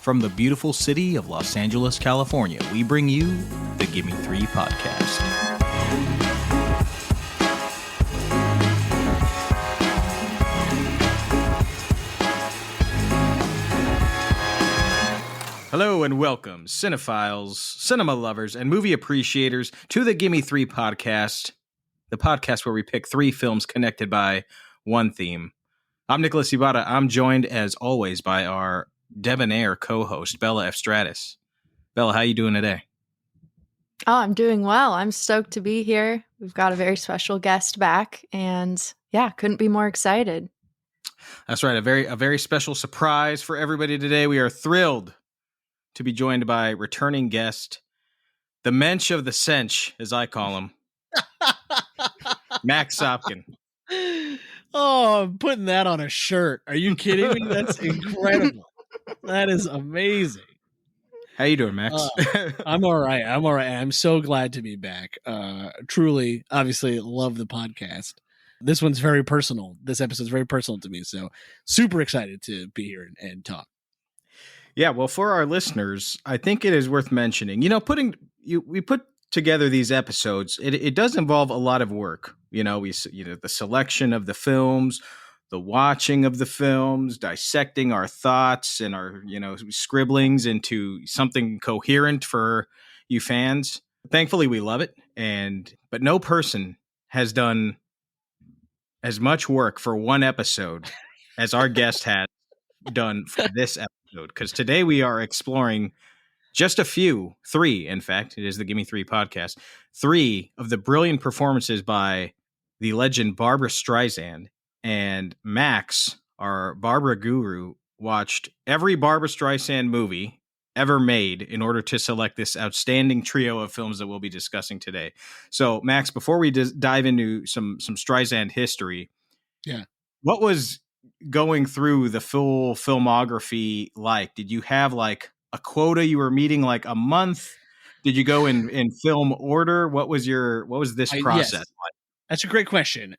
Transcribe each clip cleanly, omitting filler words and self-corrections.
From the beautiful city of Los Angeles, California, we bring you the Gimme Three podcast. Hello and welcome, cinephiles, cinema lovers, and movie appreciators to the Gimme Three podcast, the podcast where we pick three films connected by one theme. I'm Nicholas Ibarra. I'm joined, as always, by our debonair co-host, Bella F. Stratus. Bella, how you doing today? Oh, I'm doing well. I'm stoked to be here. We've got a very special guest back, and yeah, couldn't be more excited. That's right, a very special surprise for everybody today. We are thrilled to be joined by returning guest, the mensch of the cinch, as I call him, Max Sopkin. Oh, I'm putting that on a shirt. Are you kidding me? That's incredible. That is amazing. How you doing, Max? I'm all right. I'm so glad to be back. Truly, obviously, love the podcast. This one's very personal. This episode's very personal to me. So super excited to be here and talk. Yeah, well, for our listeners, I think it is worth mentioning. You know, we put together these episodes. It does involve a lot of work. The selection of the films, the watching of the films, dissecting our thoughts and our scribblings into something coherent for you fans. Thankfully, we love it, but no person has done as much work for one episode as our guest had done for this episode. Because today we are exploring just three, in fact, it is the Gimme Three podcast, three of the brilliant performances by the legend Barbra Streisand. And Max, our Barbra guru, watched every Barbra Streisand movie ever made in order to select this outstanding trio of films that we'll be discussing today. So, Max, before we dive into some Streisand history, what was going through the full filmography like? Did you have like a quota you were meeting like a month? Did you go in film order? What was this process like? That's a great question.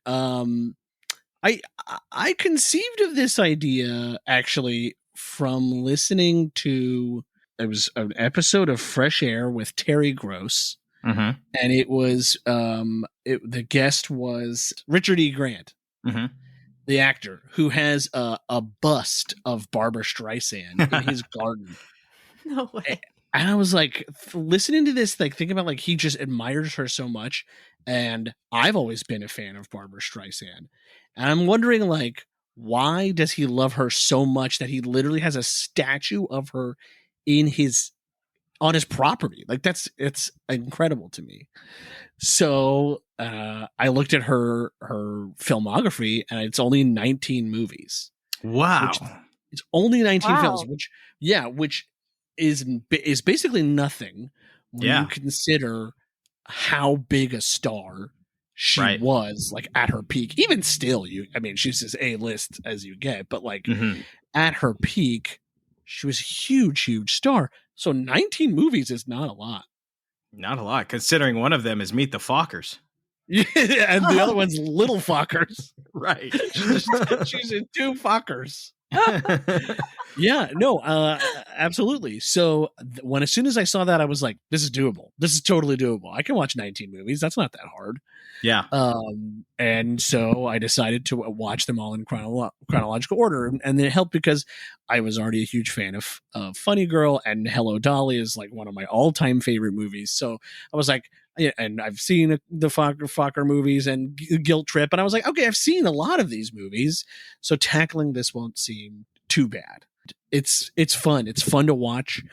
I conceived of this idea actually from listening to, it was an episode of Fresh Air with Terry Gross, and it was the guest was Richard E. Grant, the actor who has a bust of Barbra Streisand in his garden. No way. And I was like, listening to this, like thinking about like he just admires her so much, and I've always been a fan of Barbra Streisand, and I'm wondering like, why does he love her so much that he literally has a statue of her on his property? Like it's incredible to me. So I looked at her filmography, and it's only 19 movies. Wow, it's only 19 films, which is basically nothing when you consider how big a star she was, like at her peak. Even still, she's as A-list as you get, but like at her peak, she was a huge star. So 19 movies is not a lot. Not a lot, considering one of them is Meet the Fockers. Yeah, and the other one's Little Fockers. Right. She's in two Fockers. Absolutely. So as soon as I saw that, I was like, this is doable. This is totally doable. I can watch 19 movies. That's not that hard. Yeah. And so I decided to watch them all in chronological order. And it helped because I was already a huge fan of Funny Girl, and Hello, Dolly is like one of my all-time favorite movies. So I was like, and I've seen the Fokker movies and Guilt Trip, and I was like, okay, I've seen a lot of these movies, so tackling this won't seem too bad. It's fun. It's fun to watch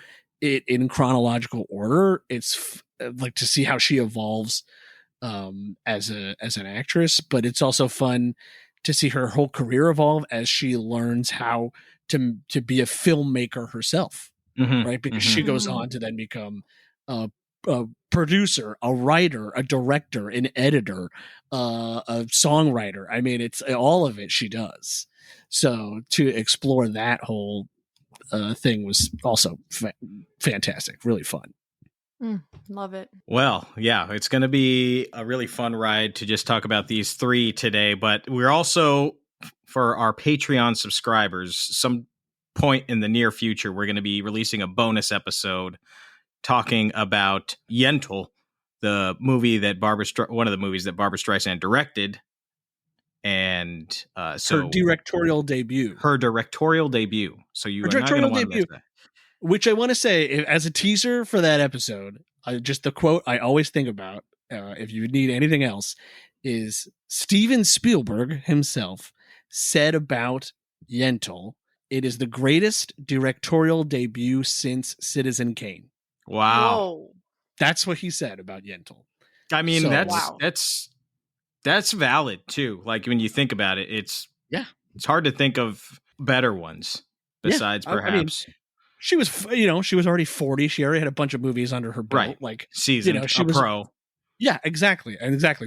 it in chronological order. It's like to see how she evolves as an actress, but it's also fun to see her whole career evolve as she learns how to be a filmmaker herself, right? Because she goes on to then become a producer, a writer, a director, an editor, a songwriter. I mean, it's all of it she does. So to explore that whole thing was also fantastic, really fun. Love it. Well, yeah, it's going to be a really fun ride to just talk about these three today, but we're also, for our Patreon subscribers, some point in the near future, we're going to be releasing a bonus episode talking about Yentl, the movie that one of the movies that Barbra Streisand directed. And so her directorial debut. So you are not going to want to miss that. Which I want to say, as a teaser for that episode, just the quote I always think about, if you need anything else, is Steven Spielberg himself said about Yentl, "It is the greatest directorial debut since Citizen Kane." Wow. Whoa. That's what he said about Yentl. I mean, So, that's valid too. Like when you think about it, it's hard to think of better ones besides perhaps. I mean, she was already 40. She already had a bunch of movies under her belt. Right. Like seasoned, she was pro. Yeah, exactly.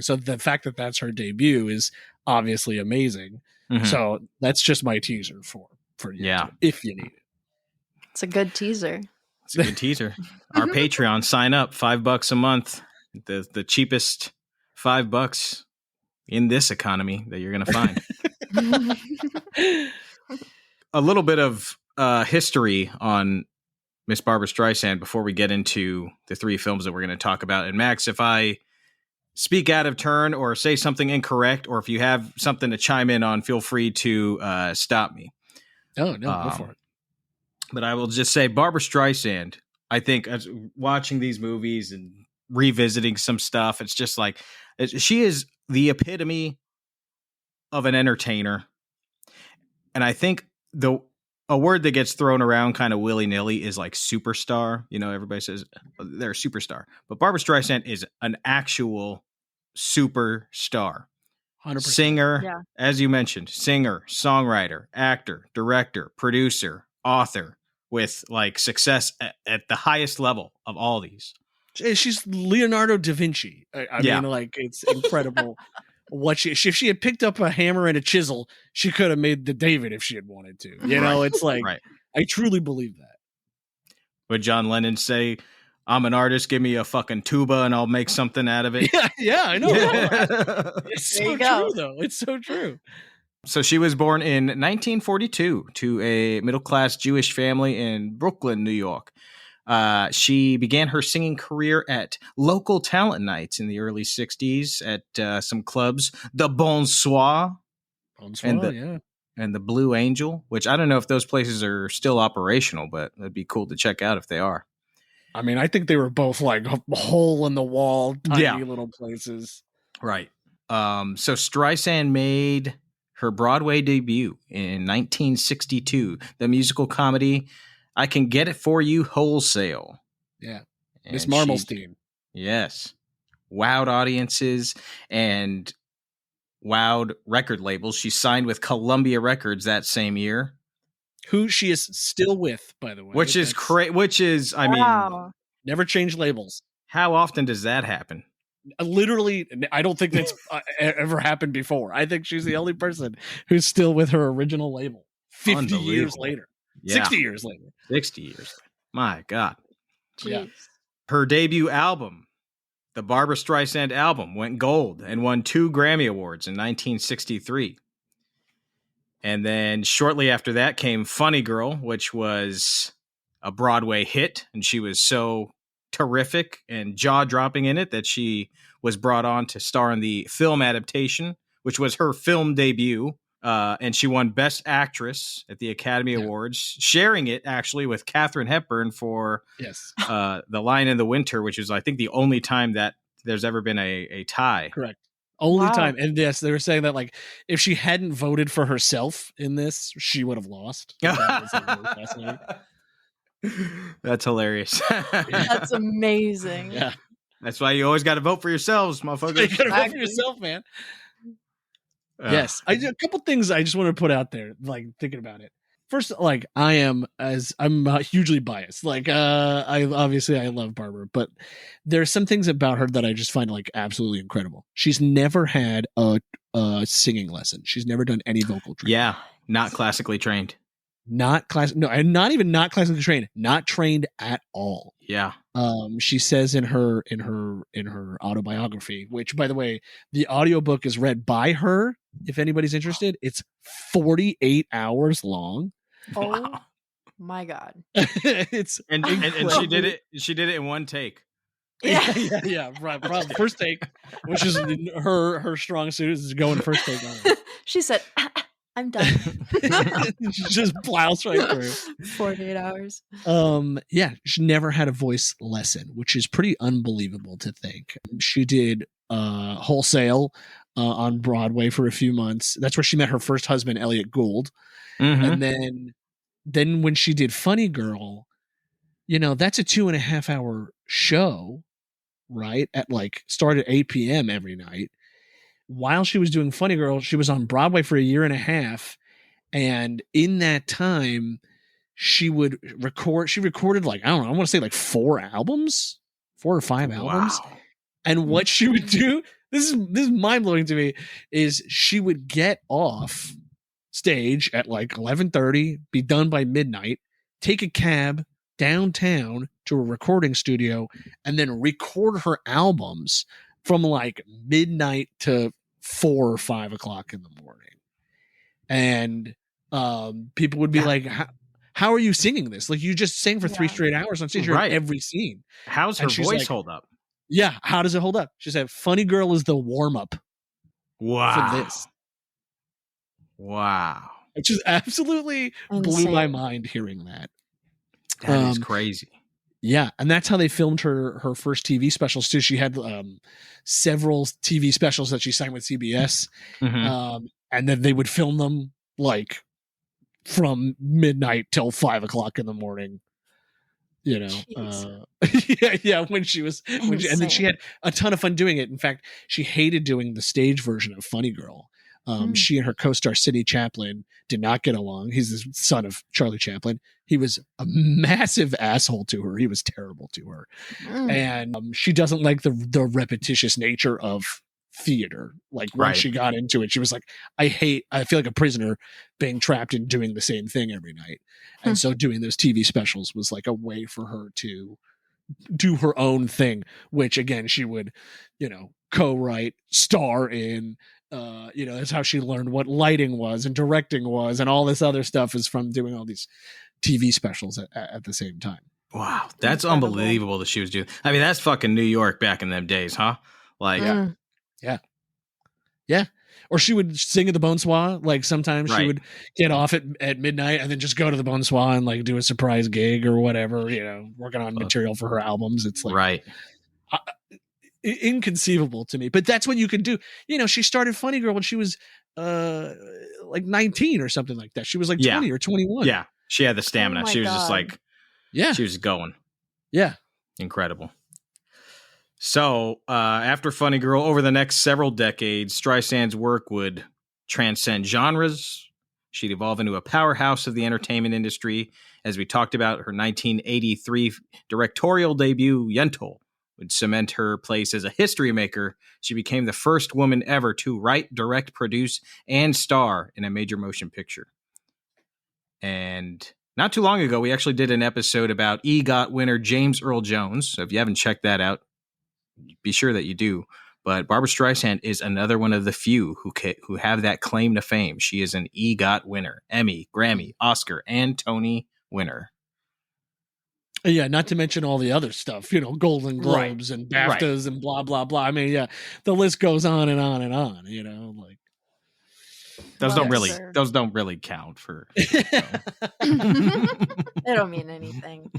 So the fact that that's her debut is obviously amazing. Mhm. So that's just my teaser for you, if you need it. It's a good teaser. It's a good teaser. Our Patreon, sign up, $5 a month. The cheapest $5 in this economy that you're going to find. A little bit of history on Miss Barbra Streisand before we get into the 3 films that we're going to talk about. And Max, if I speak out of turn or say something incorrect, or if you have something to chime in on, feel free to stop me. Oh, no, go for it. But I will just say Barbra Streisand, I think as watching these movies and revisiting some stuff, it's just like she is the epitome of an entertainer. And I think a word that gets thrown around kind of willy-nilly is like superstar. You know, everybody says they're a superstar. But Barbra Streisand is an actual superstar. 100%. Singer, as you mentioned, singer, songwriter, actor, director, producer, author, with like success at the highest level of all these. She's Leonardo da Vinci. I mean, like, it's incredible. If she had picked up a hammer and a chisel, she could have made the David if she had wanted to. You know, it's like, I truly believe that. Would John Lennon say, "I'm an artist, give me a fucking tuba and I'll make something out of it"? Yeah, I know. It's so true, though. It's so true. So she was born in 1942 to a middle-class Jewish family in Brooklyn, New York. She began her singing career at local talent nights in the early 60s at some clubs, the Bonsoir, and the Blue Angel, which I don't know if those places are still operational, but it'd be cool to check out if they are. I mean, I think they were both like hole in the wall, tiny little places. Right. So Streisand made her Broadway debut in 1962, the musical comedy I Can Get It For You Wholesale. Yeah. Miss Marmalstein. Yes. Wowed audiences and wowed record labels. She signed with Columbia Records that same year. Who she is still with, by the way. Which is, I mean, never changed labels. How often does that happen? Literally, I don't think that's ever happened before. I think she's the only person who's still with her original label 50 years later. 60 years later. 60 years. My God. Jeez. Yeah. Her debut album, the Barbra Streisand album, went gold and won 2 Grammy Awards in 1963. And then shortly after that came Funny Girl, which was a Broadway hit. And she was so terrific and jaw-dropping in it that she was brought on to star in the film adaptation, which was her film debut. And she won Best Actress at the Academy Awards, sharing it actually with Katharine Hepburn for The Lion in the Winter, which is, I think, the only time that there's ever been a tie. Correct. Only time. And yes, they were saying that, like, if she hadn't voted for herself in this, she would have lost. That was, like, really fascinating. That's hilarious. That's amazing. Yeah. That's why you always got to vote for yourselves, motherfuckers. You got to vote for yourself, man. Yes. A couple things I just want to put out there, like, thinking about it. First, like, I'm hugely biased. Like, I love Barbra, but there's some things about her that I just find, like, absolutely incredible. She's never had a singing lesson. She's never done any vocal training. Yeah, not classically trained. And not even not classically trained. Not trained at all. Yeah. She says in her autobiography, which, by the way, the audiobook is read by her. If anybody's interested, it's 48 hours long. Oh My God. It's And she did it. She did it in one take. Yeah. Right. First take, which is her strong suit, is going first take on it. She said, I'm done. She just plows right through. 48 hours. Yeah, she never had a voice lesson, which is pretty unbelievable to think. She did Wholesale on Broadway for a few months. That's where she met her first husband, Elliot Gould. Mm-hmm. And then when she did Funny Girl, that's a 2.5 hour show, right? At start at 8 p.m. every night. While she was doing Funny Girl, she was on Broadway for a year and a half. And in that time, she recorded I want to say 4 albums, 4 or 5 albums. Wow. And what she would do, this is mind blowing to me, is she would get off stage at 11:30, be done by midnight, take a cab downtown to a recording studio, and then record her albums from midnight to 4 or 5 o'clock in the morning. And people would be like, how are you singing this? You just sang for 3 straight hours on stage. You're in every scene. How's her voice hold up? Yeah, how does it hold up? She said, Funny Girl is the warm-up for this. Wow. It just absolutely blew my mind hearing that. That is crazy. Yeah, and that's how they filmed her first TV specials too. She had several TV specials that she sang with CBS, and then they would film them from midnight till 5 o'clock in the morning. When she was, and then she had a ton of fun doing it. In fact, she hated doing the stage version of Funny Girl. She and her co-star Sidney Chaplin did not get along. He's the son of Charlie Chaplin. He was a massive asshole to her. He was terrible to her. And she doesn't like the repetitious nature of theater. Once she got into it, she was like, I feel like a prisoner being trapped in doing the same thing every night. And so doing those TV specials was a way for her to do her own thing, which again, she would, co-write, star in. That's how she learned what lighting was and directing was, and all this other stuff is from doing all these TV specials at the same time. Wow, that's unbelievable that she was doing. I mean, that's fucking New York back in them days, huh? Yeah. Or she would sing at the Bonsoir. Sometimes she would get off at midnight and then just go to the Bonsoir and do a surprise gig or whatever. Working on material for her albums. It's inconceivable to me, but that's what you can do. She started Funny Girl when she was 19 or something like that. She was 20 or 21. Yeah, she had the stamina. She was just she was going. Yeah, incredible. So after Funny Girl, over the next several decades, Streisand's work would transcend genres. She'd evolve into a powerhouse of the entertainment industry. As we talked about, her 1983 directorial debut, Yentl, would cement her place as a history maker. She became the first woman ever to write, direct, produce, and star in a major motion picture. And not too long ago, we actually did an episode about EGOT winner James Earl Jones. So if you haven't checked that out, be sure that you do. But Barbra Streisand is another one of the few who have that claim to fame. She is an EGOT winner, Emmy, Grammy, Oscar, and Tony winner. Yeah, not to mention all the other stuff, Golden Globes and BAFTAs and blah, blah, blah. I mean, yeah, the list goes on and on and on, Those don't really count for. They don't mean anything.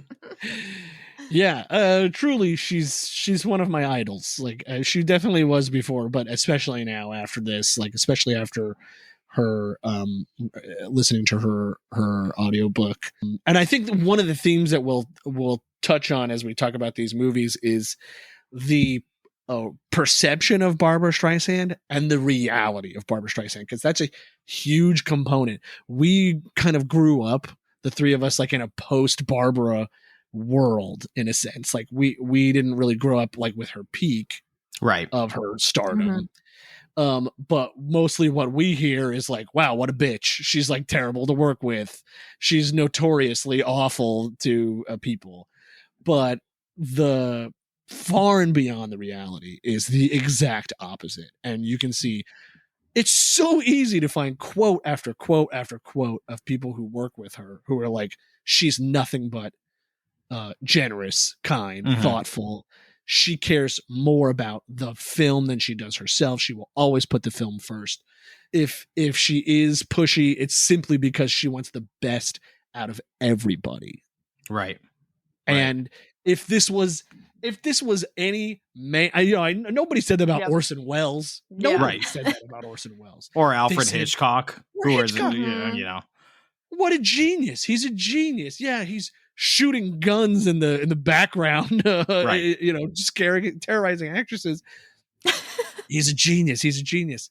Yeah, truly, she's one of my idols. She definitely was before, but especially now after this, especially after her listening to her audiobook. And I think one of the themes that we'll touch on as we talk about these movies is the perception of Barbra Streisand and the reality of Barbra Streisand, because that's a huge component. We kind of grew up, the three of us, in a post-Barbra world, in a sense. We didn't really grow up with her peak of her stardom. But mostly what we hear is wow, what a bitch. She's terrible to work with. She's notoriously awful to people. But the far and beyond the reality is the exact opposite. And you can see it's so easy to find quote after quote after quote of people who work with her who are like, she's nothing but generous, kind, thoughtful. She cares more about the film than she does herself. She will always put the film first. If she is pushy, it's simply because she wants the best out of everybody. Right. And if this was any man, nobody said that about Orson Welles. Nobody said that about Orson Welles or Alfred Hitchcock. What a genius! He's a genius. Yeah, he's shooting guns in the background. Just terrorizing actresses. He's a genius.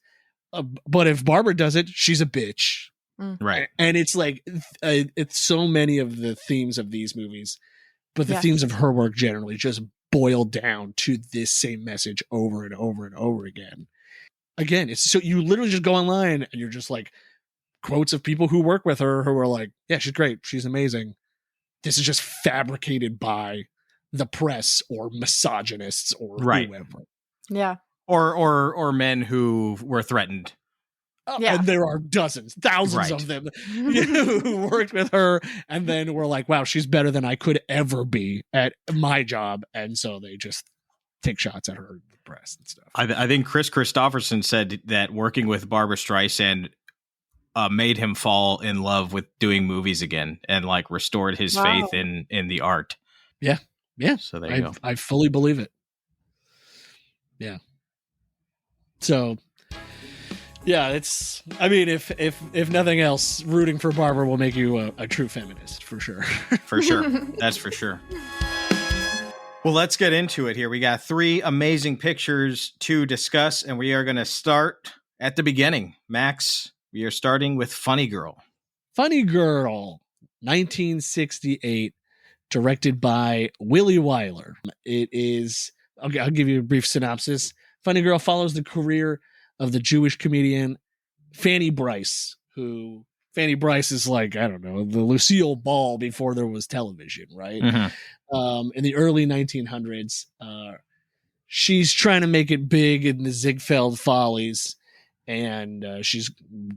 But if Barbara does it, she's a bitch. Right. And it's like it's so many of the themes of these movies. But the themes of her work generally just boil down to this same message over and over and over again. Again, it's so you literally just go online and you're just like quotes of people who work with her who are like, yeah, she's great. She's amazing. This is just fabricated by the press or misogynists or whoever. Yeah. Or men who were threatened. And there are dozens, thousands of them who worked with her and then were like, wow, she's better than I could ever be at my job. And so they just take shots at her in the press and stuff. I think Chris Christopherson said that working with Barbra Streisand made him fall in love with doing movies again and like restored his faith in the art. Yeah. Yeah. So there you go. I fully believe it. Yeah. So... yeah, it's. I mean, if nothing else, rooting for Barbara will make you a true feminist for sure. For sure, that's for sure. Well, let's get into it here. We got 3 amazing pictures to discuss, and we are going to start at the beginning. Max, we are starting with Funny Girl. Funny Girl, 1968, directed by Willie Wyler. It is. I'll give you a brief synopsis. Funny Girl follows the career of the Jewish comedian Fanny Brice, who Fanny Brice is like, I don't know, the Lucille Ball before there was television, right? In the early 1900s, she's trying to make it big in the Ziegfeld Follies, and she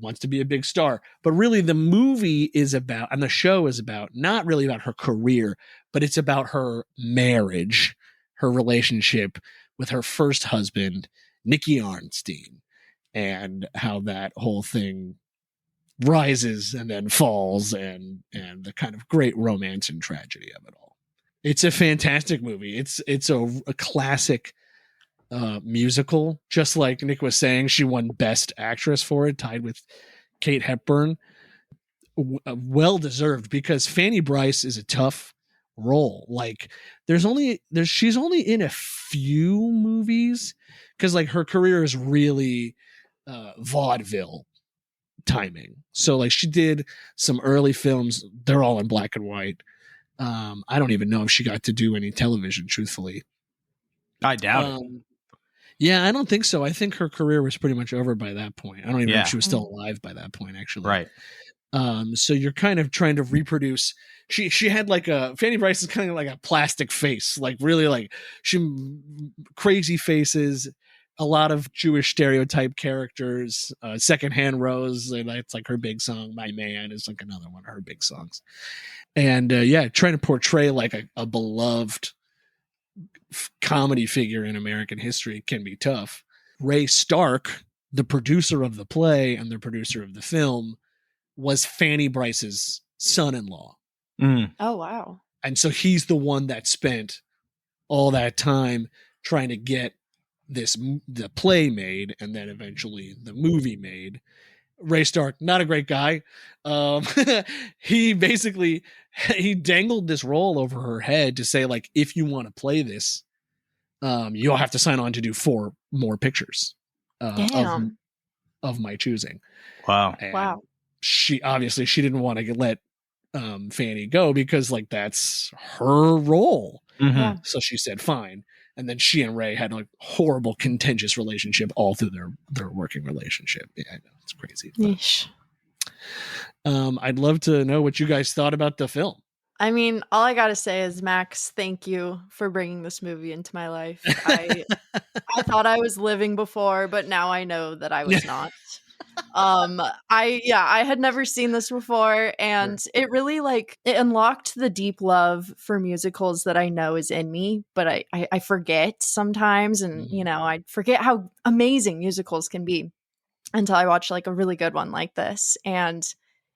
wants to be a big star. But really the movie is about, and the show is about, not really about her career, but it's about her marriage, her relationship with her first husband, Nicky Arnstein, and how that whole thing rises and then falls and the kind of great romance and tragedy of it all. It's a fantastic movie. It's a classic musical. Just like Nick was saying, she won Best Actress for it, tied with Kate Hepburn. Well deserved, because Fanny Brice is a tough role. Like she's only in a few movies, because like her career is really vaudeville timing. So like she did some early films. They're all in black and white. I don't even know if she got to do any television, truthfully. I doubt it. Yeah, I don't think so. I think her career was pretty much over by that point. I don't even know if she was still alive by that point, actually. Right. So you're kind of trying to reproduce. She had like Fanny Brice is kind of like a plastic face, like really like crazy faces, a lot of Jewish stereotype characters. Secondhand Rose, and it's like her big song. My Man is like another one of her big songs. And trying to portray like a beloved comedy figure in American history can be tough. Ray Stark, the producer of the play and the producer of the film, was Fanny Brice's son-in-law. Oh, wow. And so he's the one that spent all that time trying to get the play made and then eventually the movie made. Ray Stark, not a great guy. He dangled this role over her head to say, like, if you want to play this, you'll have to sign on to do 4 more pictures of my choosing. Wow. And wow. She didn't want to let Fanny go because like that's her role. Yeah. So she said fine. And then she and Ray had a horrible contentious relationship all through their working relationship. Yeah, I know, it's crazy. Yeesh. I'd love to know what you guys thought about the film. I mean, all I gotta say is, Max, thank you for bringing this movie into my life. I thought I was living before, but now I know that I was not. I had never seen this before, and it really it unlocked the deep love for musicals that I know is in me, but I forget sometimes, and I forget how amazing musicals can be until I watch like a really good one like this. And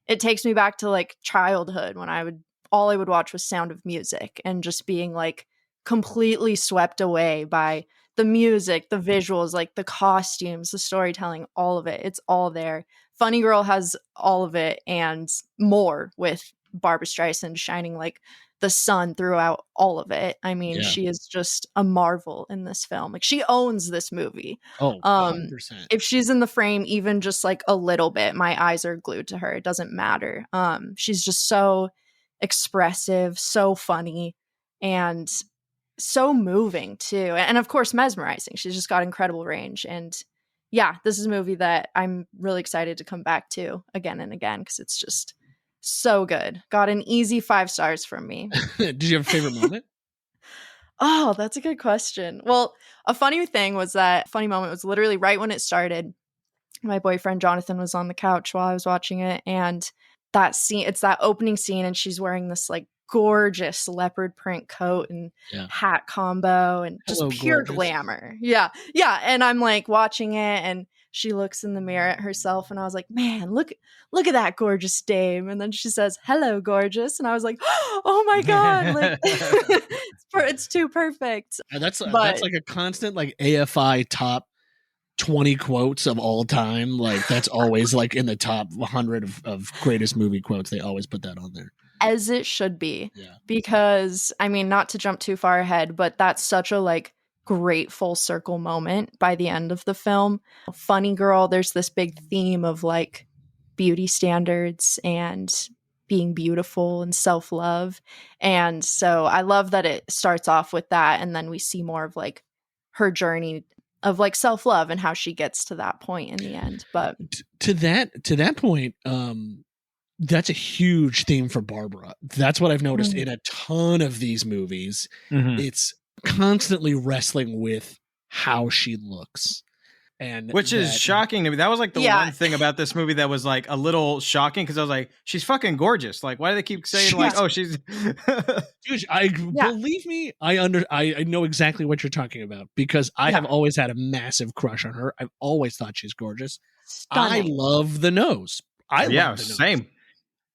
it takes me back to like childhood when all I would watch was Sound of Music, and just being like completely swept away by the music, the visuals, like the costumes, the storytelling, all of it. It's all there. Funny Girl has all of it and more, with Barbra Streisand shining like the sun throughout all of it. I mean, she is just a marvel in this film. Like, she owns this movie. Oh, 100%. If she's in the frame even just like a little bit, my eyes are glued to her. It doesn't matter. She's just so expressive, so funny, and so moving too, and of course mesmerizing. She's just got incredible range, and yeah, this is a movie that I'm really excited to come back to again and again, because it's just so good. Got an easy 5 stars from me. Did you have a favorite moment? Oh, that's a good question. Well, a funny moment was literally right when it started. My boyfriend Jonathan was on the couch while I was watching it, and that scene, it's that opening scene, and she's wearing this like gorgeous leopard print coat and hat combo, and just pure gorgeous glamour. Yeah. And I'm like watching it, and she looks in the mirror at herself, and I was like, man, look at that gorgeous dame. And then she says, hello, gorgeous. And I was like, oh my God, like it's too perfect. And that's like a constant like AFI top 20 quotes of all time. Like, that's always like in the top 100 of greatest movie quotes. They always put that on there. As it should be. Yeah. Because, I mean, not to jump too far ahead, but that's such a like great full circle moment by the end of the film. Funny Girl, there's this big theme of like beauty standards and being beautiful and self-love. And so I love that it starts off with that, and then we see more of like her journey of like self-love and how she gets to that point in the end. But to that point, that's a huge theme for Barbra. That's what I've noticed in a ton of these movies. It's constantly wrestling with how she looks. And which is shocking to me. That was like the one thing about this movie that was like a little shocking, because I was like, she's fucking gorgeous. Like, why do they keep saying like, oh, she's dude, believe me, I know exactly what you're talking about, because I have always had a massive crush on her. I've always thought she's gorgeous. Stunning. I love the nose. I love the nose. Same.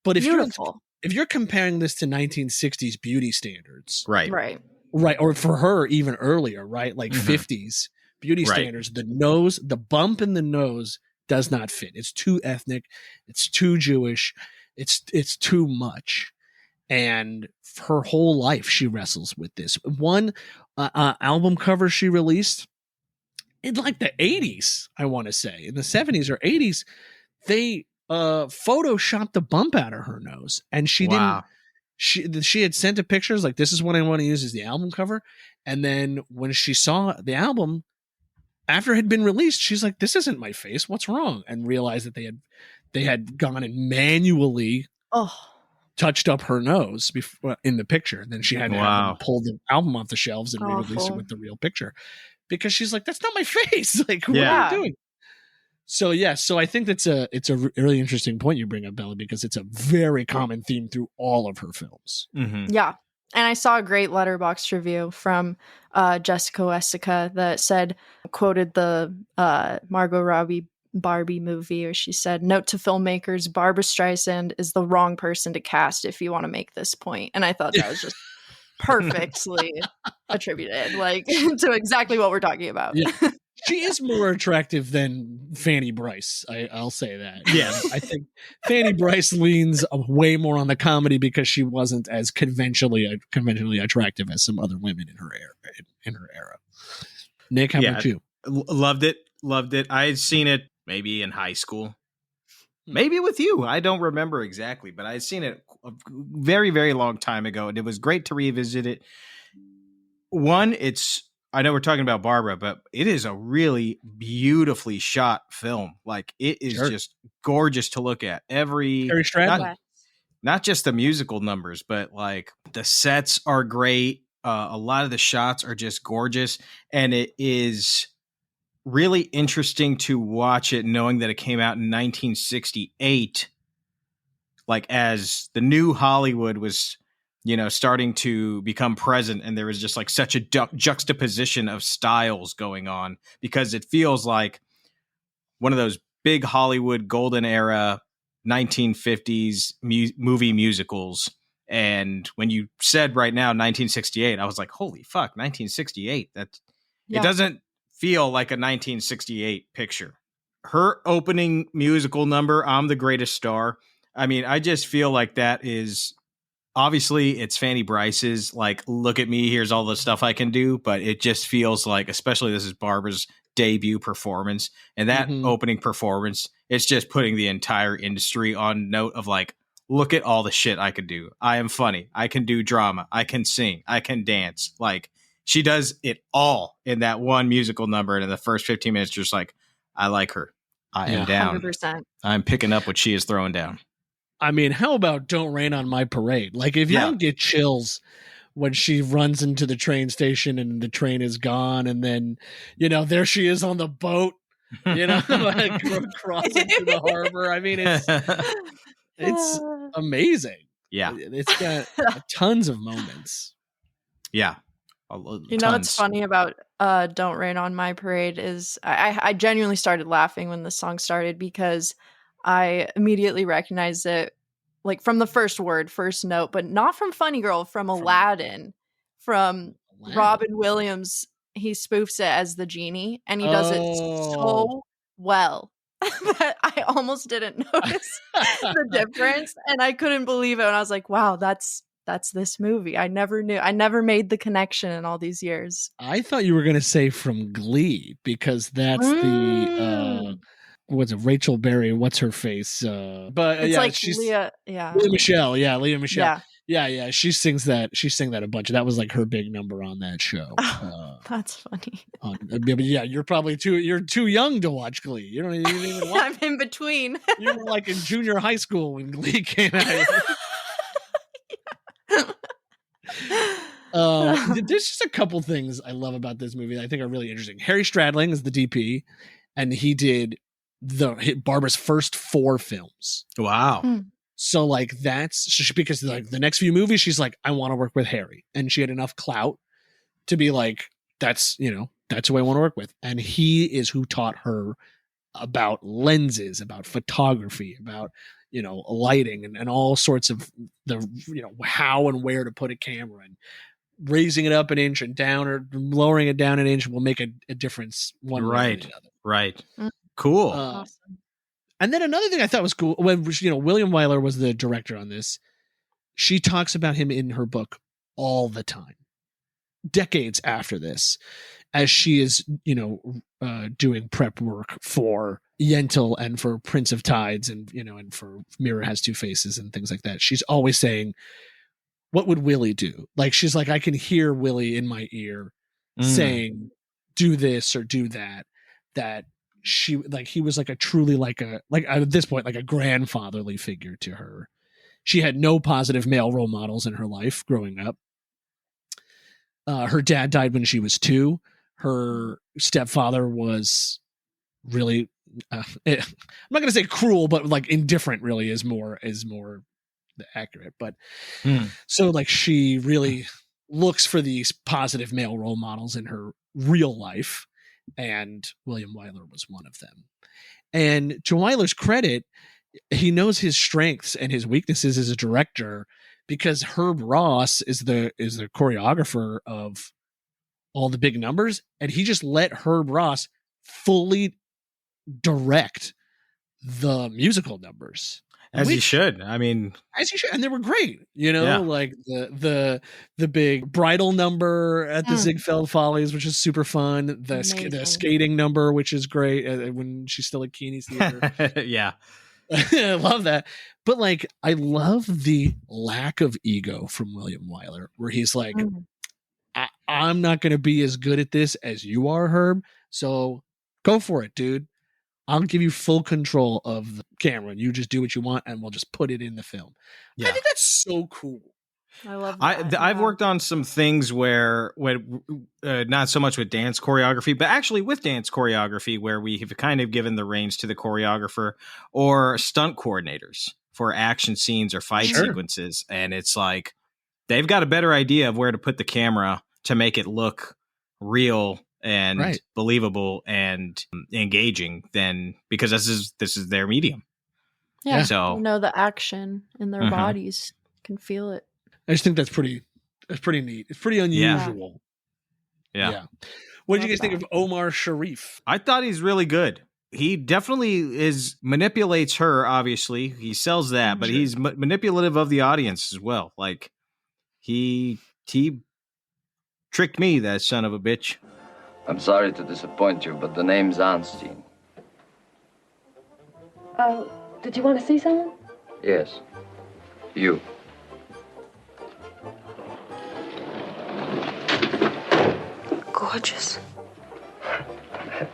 But if you're comparing this to 1960s beauty standards, right, or for her even earlier, right, like 50s beauty standards, the nose, the bump in the nose does not fit. It's too ethnic. It's too Jewish. It's too much. And her whole life she wrestles with this. One album cover she released in like the 80s, I want to say, in the 70s or 80s, they photoshopped the bump out of her nose, and she didn't. She had sent a pictures like, this is what I want to use as the album cover, and then when she saw the album after it had been released, she's like, this isn't my face, what's wrong? And realized that they had gone and manually touched up her nose before, in the picture. And then she had to have them pull the album off the shelves and re-release it with the real picture, because she's like, that's not my face. Like, what are you doing? So so I think it's a really interesting point you bring up, Bella, because it's a very common theme through all of her films. Yeah. And I saw a great Letterboxd review from Jessica Wessica that quoted the Margot Robbie Barbie movie, where she said, note to filmmakers, Barbra Streisand is the wrong person to cast if you want to make this point. And I thought that was just perfectly attributed, like, to exactly what we're talking about. Yeah. She is more attractive than Fanny Bryce. I'll say that. Yeah, I think Fanny Bryce leans way more on the comedy, because she wasn't as conventionally attractive as some other women in her era. Nick, how about you? Loved it. I had seen it maybe in high school, maybe with you. I don't remember exactly, but I had seen it a very, very long time ago, and it was great to revisit it. I know we're talking about Barbra, but it is a really beautifully shot film. Like, it is just gorgeous to look at. Not just the musical numbers, but like the sets are great. A lot of the shots are just gorgeous, and it is really interesting to watch it, knowing that it came out in 1968, like as the new Hollywood was, starting to become present, and there was just like such a juxtaposition of styles going on, because it feels like one of those big Hollywood golden era 1950s movie musicals. And when you said right now 1968, I was like, holy fuck, 1968. It doesn't feel like a 1968 picture. Her opening musical number, I'm the Greatest Star. I mean, I just feel like that is, obviously it's Fanny Brice's, like, look at me, here's all the stuff I can do. But it just feels like, especially this is Barbra's debut performance, and that opening performance, it's just putting the entire industry on note of like, look at all the shit I can do. I am funny. I can do drama. I can sing. I can dance. Like, she does it all in that one musical number. And in the first 15 minutes, just like, I like her. I am down. 100%. I'm picking up what she is throwing down. I mean, how about Don't Rain on My Parade? Like, if you don't get chills when she runs into the train station and the train is gone, and then, there she is on the boat, like crossing through the harbor. I mean, it's amazing. Yeah. It's got tons of moments. Yeah. What's funny about Don't Rain on My Parade is I genuinely started laughing when the song started, because I immediately recognized it, like, from the first note, but not from Funny Girl, from Aladdin, from Robin Williams. He spoofs it as the genie, and he does it so well that I almost didn't notice the difference, and I couldn't believe it. And I was like, wow, that's this movie. I never knew. I never made the connection in all these years. I thought you were going to say from Glee, because that's the what's it, Rachel Berry, what's her face? But it's like she's Leah Michelle. Yeah, Leah Michelle. Yeah. She sings that. She sang that a bunch. That was like her big number on that show. That's funny. But yeah, you're probably too young to watch Glee. You don't even watch. I'm in between. You were like in junior high school when Glee came out. There's just a couple things I love about this movie that I think are really interesting. Harry Stradling is the DP, and he did Barbara's first 4 films. Wow. So like that's because like the next few movies she's like, I want to work with Harry, and she had enough clout to be like, that's who I want to work with. And he is who taught her about lenses, about photography, about lighting, and all sorts of the how and where to put a camera, and raising it up an inch and down or lowering it down an inch will make a difference one way or the other. Right. Cool. Awesome. And then another thing I thought was cool, when William Wyler was the director on this, she talks about him in her book all the time, decades after this, as she is doing prep work for Yentl and for Prince of Tides, and and for Mirror Has Two Faces and things like that. She's always saying, what would Willie do? Like, she's like, I can hear Willie in my ear saying, do this or do that. That she, like, he was like a truly like at this point, like a grandfatherly figure to her. She had no positive male role models in her life growing up. Her dad died when she was 2. Her stepfather was really, I'm not going to say cruel, but like indifferent really is more accurate. But so like she really looks for these positive male role models in her real life, and William Wyler was one of them. And to Wyler's credit, he knows his strengths and his weaknesses as a director, because Herb Ross is the choreographer of all the big numbers, and he just let Herb Ross fully direct the musical numbers. As he should. I mean, as he should, and they were great. Like the big bridal number at the Ziegfeld Follies, which is super fun. The skating number, which is great, when she's still at Keeney's Theater. Yeah, I love that. But like, I love the lack of ego from William Wyler, where he's like, I'm not going to be as good at this as you are, Herb. So go for it, dude. I'll give you full control of the camera, and you just do what you want, and we'll just put it in the film. Yeah. I think that's so cool. I love that. I've worked on some things where when not so much with dance choreography, but actually with dance choreography, where we have kind of given the reins to the choreographer or stunt coordinators for action scenes or fight sequences, and it's like they've got a better idea of where to put the camera to make it look real and believable and engaging than because this is their medium. Yeah, so you know the action in their bodies, can feel it. I just think that's pretty neat. It's pretty unusual. Yeah. What did you guys think of Omar Sharif? I thought he's really good. He definitely manipulates her, obviously. He sells that, but he's manipulative of the audience as well. Like, he tricked me, that son of a bitch. I'm sorry to disappoint you, but the name's Arnstein. Oh, did you want to see someone? Yes. You. Gorgeous.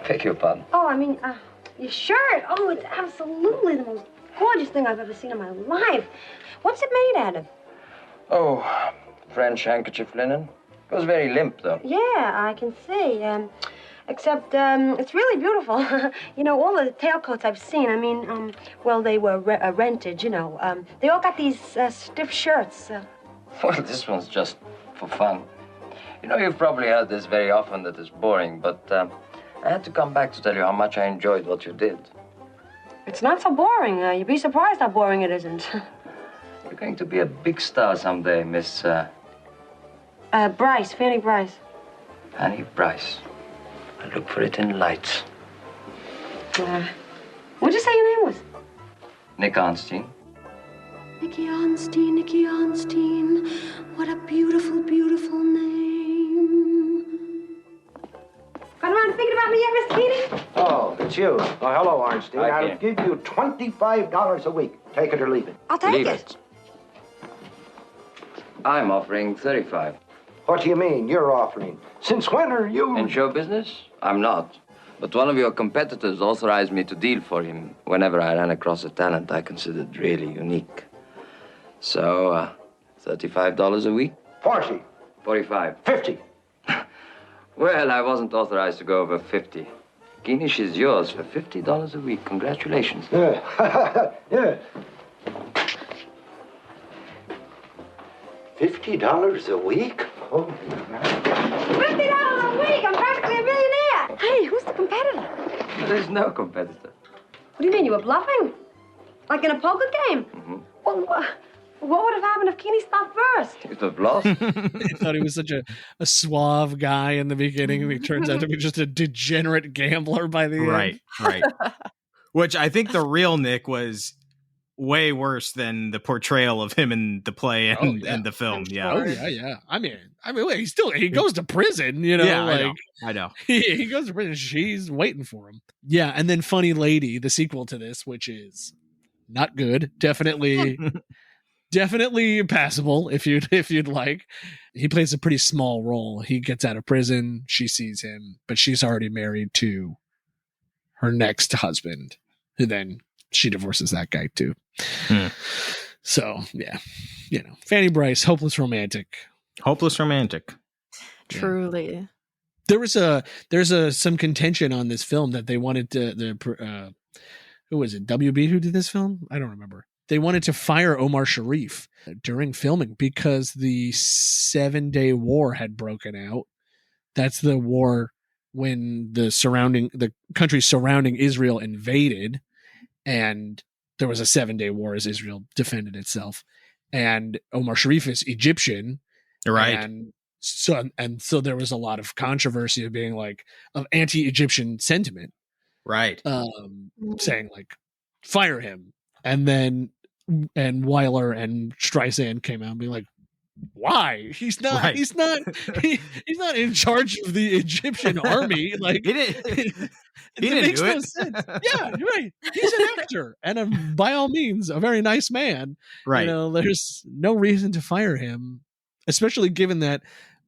Beg your pardon. Oh, I mean, your shirt. Oh, it's absolutely the most gorgeous thing I've ever seen in my life. What's it made out of? Oh, French handkerchief linen. It was very limp, though. Yeah, I can see. Except, it's really beautiful. You know, all the tailcoats I've seen, I mean, well, they were rented, you know. They all got these stiff shirts. Well, this one's just for fun. You know, you've probably heard this very often that it's boring, but I had to come back to tell you how much I enjoyed what you did. It's not so boring. You'd be surprised how boring it isn't. You're going to be a big star someday, Miss... Bryce, Fanny Bryce. Fanny Bryce. I look for it in lights. What'd you say your name was? Nick Arnstein. Nicky Arnstein. What a beautiful, beautiful name. Got around thinking about me yet, Miss Keating? Oh, it's you. Oh, hello, Arnstein. Hi, I'll give you $25 a week. Take it or leave it. I'll take Leave it. I'm offering 35. What do you mean, you're offering? Since when are you... In show business? I'm not. But one of your competitors authorized me to deal for him whenever I ran across a talent I considered really unique. So, $35 a week? 40. 45. 50. Well, I wasn't authorized to go over 50. Guinness is yours for $50 a week. Congratulations. Yeah. Yeah. $50 a week? Holy crap. $50 a week. I'm practically a millionaire. Hey, who's the competitor? There's no competitor. What do you mean? You were bluffing? Like in a poker game? Mm-hmm. Well, what would have happened if Keeney stopped first? You'd have lost. I thought he was such a suave guy in the beginning, and he turns out to be just a degenerate gambler by the end. Right. Which I think the real Nick was way worse than the portrayal of him in the play and the film. Yeah. Oh yeah. I mean, wait, he goes to prison, you know. Yeah, I know. He goes to prison. She's waiting for him. Yeah, and then Funny Lady, the sequel to this, which is not good. Definitely passable if you'd like. He plays a pretty small role. He gets out of prison. She sees him, but she's already married to her next husband, who then she divorces that guy too. So yeah, you know, Fanny Bryce, hopeless romantic. Truly. There's some contention on this film that they wanted to who was it? WB who did this film? I don't remember. They wanted to fire Omar Sharif during filming because the 7-Day War had broken out. That's the war when the countries surrounding Israel invaded, and there was a 7-day war as Israel defended itself. And Omar Sharif is Egyptian. Right. And so there was a lot of controversy of being like of anti-Egyptian sentiment. Right. Saying like, fire him. And Weiler and Streisand came out and be like, why? He's not he's not in charge of the Egyptian army. Like it makes no sense. Yeah, you're right. He's an actor and by all means a very nice man. Right. You know, there's no reason to fire him, especially given that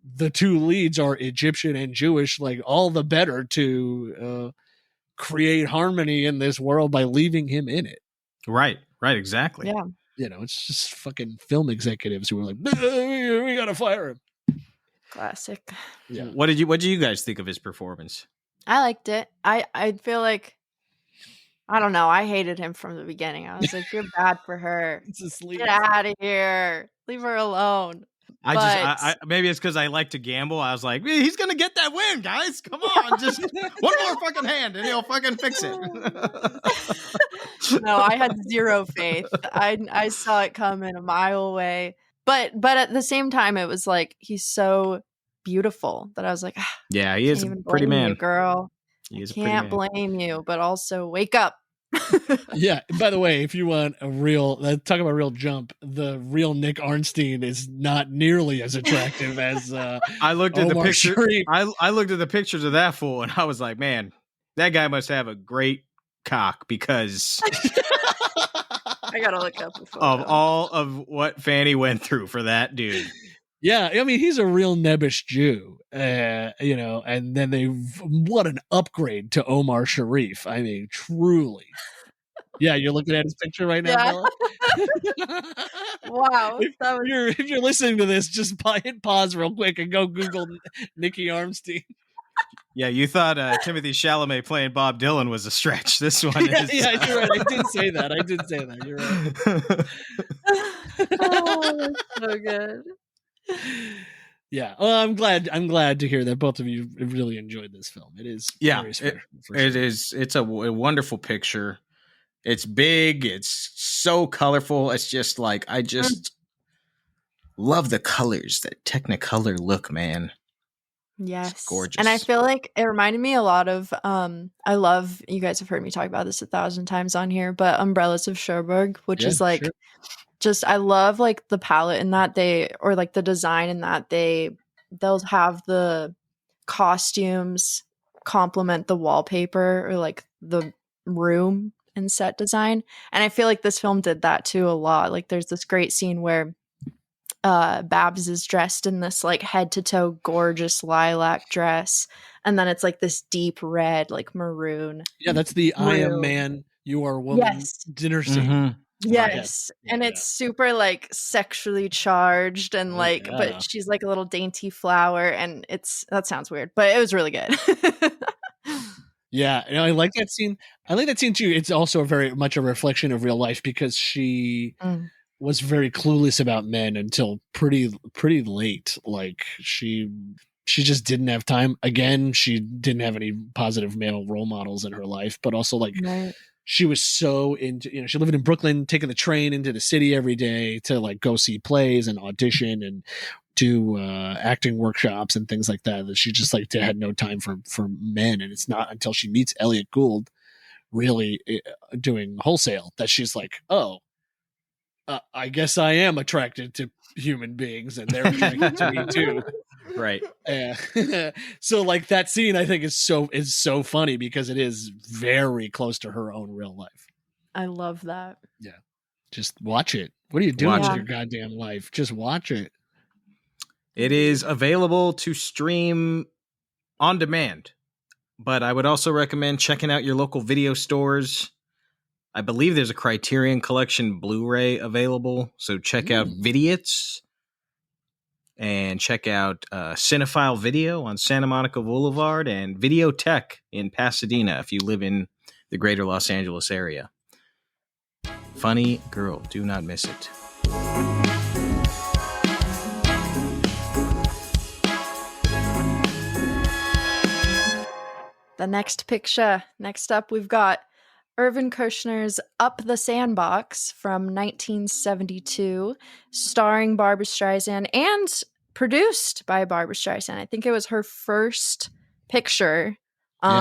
the two leads are Egyptian and Jewish. Like all the better to create harmony in this world by leaving him in it. Right. Exactly. Yeah. It's just fucking film executives who were like, we gotta fire him. Classic. Yeah. What did you guys think of his performance? I liked it. I feel like, I don't know. I hated him from the beginning. I was like, you're bad for her. It's asleep. Get out of here. Leave her alone. I maybe it's because I like to gamble. I was like, he's gonna get that win, guys. Come on, just one more fucking hand, and he'll fucking fix it. No, I had zero faith. I saw it coming a mile away. But at the same time, it was like, he's so beautiful that I was like, yeah, he is a pretty man, girl. He is Can't blame you, but also wake up. Yeah. By the way, if you want a real talk about a real jump, the real Nick Arnstein is not nearly as attractive as I looked at Omar the picture. Sharif. I looked at the pictures of that fool, and I was like, man, that guy must have a great cock, because I gotta look up of all of what Fanny went through for that dude. Yeah, I mean, he's a real nebbish Jew, and then what an upgrade to Omar Sharif. I mean, truly. Yeah, you're looking at his picture right now, Bella? Wow. If you're listening to this, just hit pause real quick and go Google Nicky Arnstein. Yeah, you thought Timothy Chalamet playing Bob Dylan was a stretch. This one is. Yeah, you're right. I did say that. You're right. Oh, that's so good. Yeah. Well, I'm glad to hear that both of you really enjoyed this film. It is very special. It is. It's a wonderful picture. It's big. It's so colorful. It's just like, I just love the colors, that Technicolor look, man. Yes. It's gorgeous. And I feel like it reminded me a lot of, I love, you guys have heard me talk about this 1,000 times on here, but Umbrellas of Cherbourg, which is like, sure. Just, I love like the palette in that or like the design in that they'll have the costumes complement the wallpaper or like the room and set design. And I feel like this film did that too a lot. Like there's this great scene where Babs is dressed in this like head to toe gorgeous lilac dress, and then it's like this deep red, like maroon. Yeah, that's the I am man, you are woman dinner scene. Mm-hmm. Yes. Yeah, and it's super like sexually charged and like, but she's like a little dainty flower, and that sounds weird, but it was really good. Yeah, I like that scene. I like that scene too. It's also very much a reflection of real life, because she was very clueless about men until pretty late. Like she just didn't have time. Again, she didn't have any positive male role models in her life, but also like she was so into, she lived in Brooklyn, taking the train into the city every day to like go see plays and audition and do acting workshops and things like that she just like had no time for men. And it's not until she meets Elliot Gould really doing Wholesale that she's like, I guess I am attracted to human beings and they're attracted to me too. Right. So like that scene I think is so funny because it is very close to her own real life. I love that. Yeah. Just watch it. What are you doing with your goddamn life? Just watch it. It is available to stream on demand, but I would also recommend checking out your local video stores. I believe there's a Criterion Collection Blu-ray available, so check out Vidiots and check out Cinephile Video on Santa Monica Boulevard and Videotech in Pasadena if you live in the greater Los Angeles area. Funny Girl, do not miss it. The next picture. Next up, we've got Irvin Kershner's Up the Sandbox from 1972, starring Barbra Streisand and produced by Barbra Streisand. I think it was her first picture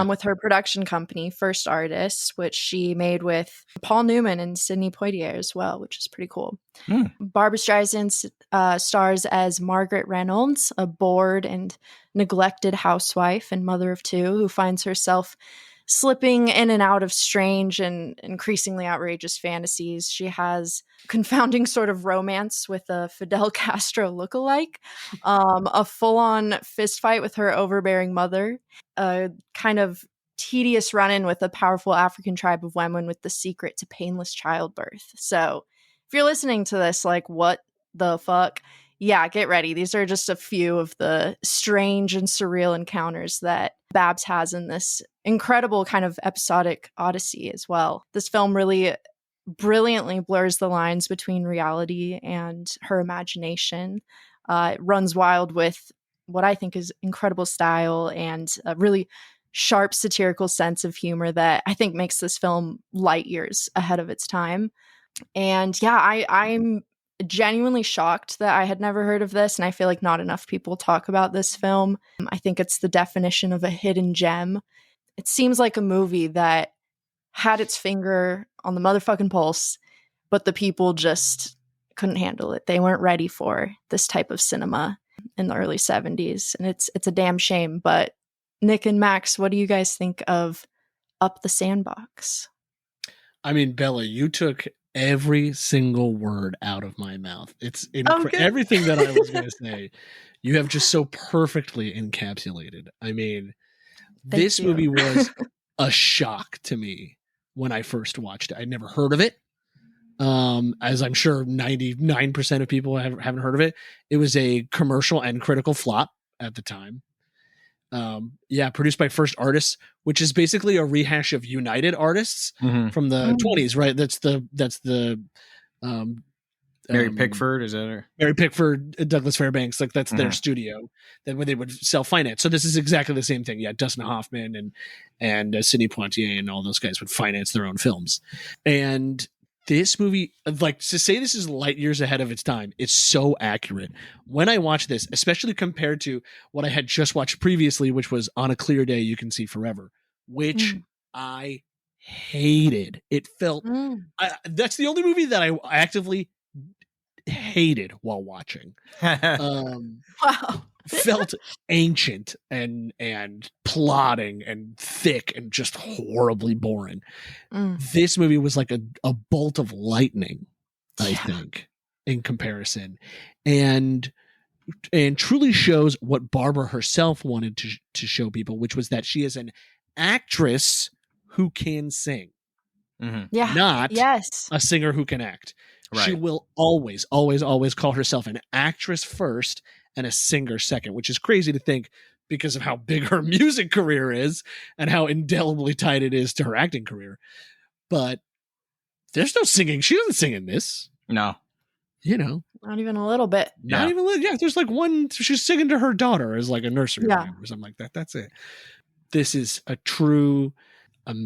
with her production company, First Artists, which she made with Paul Newman and Sidney Poitier as well, which is pretty cool. Barbra Streisand stars as Margaret Reynolds, a bored and neglected housewife and mother of two who finds herself slipping in and out of strange and increasingly outrageous fantasies. She has confounding sort of romance with a Fidel Castro lookalike, a full-on fistfight with her overbearing mother, a kind of tedious run-in with a powerful African tribe of women with the secret to painless childbirth. So if you're listening to this, like, what the fuck? Yeah, get ready. These are just a few of the strange and surreal encounters that Babs has in this incredible kind of episodic odyssey as well. This film really brilliantly blurs the lines between reality and her imagination. It runs wild with what I think is incredible style and a really sharp satirical sense of humor that I think makes this film light years ahead of its time. And yeah, I'm genuinely shocked that I had never heard of this, and I feel like not enough people talk about this film. I think it's the definition of a hidden gem. It seems like a movie that had its finger on the motherfucking pulse, but the people just couldn't handle it. They weren't ready for this type of cinema in the early 70s, and it's a damn shame. But Nick and Max, what do you guys think of Up the Sandbox? I mean, Bella, you took every single word out of my mouth. It's everything that I was going to say. You have just so perfectly encapsulated. I mean, this movie was a shock to me when I first watched it. I'd never heard of it. As I'm sure 99% of people haven't heard of it. It was a commercial and critical flop at the time. Produced by First Artists, which is basically a rehash of United Artists from the 20s, right? That's the Mary Pickford, is that her? Mary Pickford, Douglas Fairbanks, like that's their studio. Then when they would self-finance. So this is exactly the same thing. Yeah, Dustin Hoffman and Sidney Poitier and all those guys would finance their own films. And this movie, like, to say this is light years ahead of its time, it's so accurate. When I watched this, especially compared to what I had just watched previously, which was On a Clear Day You Can See Forever, which I hated. It felt that's the only movie that I actively hated while watching. Wow. Felt ancient and plodding and thick and just horribly boring. This movie was like a bolt of lightning, I think, in comparison, and truly shows what Barbra herself wanted to show people, which was that she is an actress who can sing, not a singer who can act. Right. She will always, always, always call herself an actress first and a singer second, which is crazy to think because of how big her music career is and how indelibly tied it is to her acting career. But there's no singing. She doesn't sing in this. No. You know. Not even a little bit. Not even a little. Yeah, there's like one. She's singing to her daughter as like a nursery rhyme or something like that. That's it. This is a true...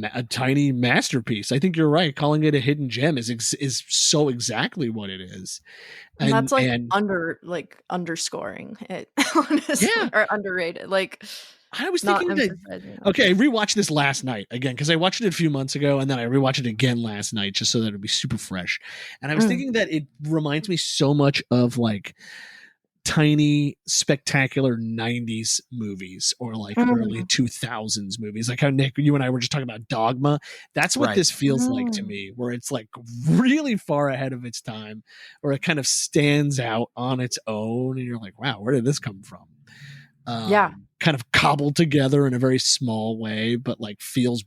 A tiny masterpiece. I think you're right. Calling it a hidden gem is so exactly what it is, and that's underscoring it, honestly, or underrated. Like, I was thinking that. Okay, I rewatched this last night again because I watched it a few months ago, and then I rewatched it again last night just so that it'd be super fresh. And I was thinking that it reminds me so much of like tiny spectacular 90s movies or like early 2000s movies, like how Nick, you and I were just talking about Dogma. That's what this feels like to me, where it's like really far ahead of its time, or it kind of stands out on its own and you're like, wow, where did this come from? Kind of cobbled together in a very small way, but like feels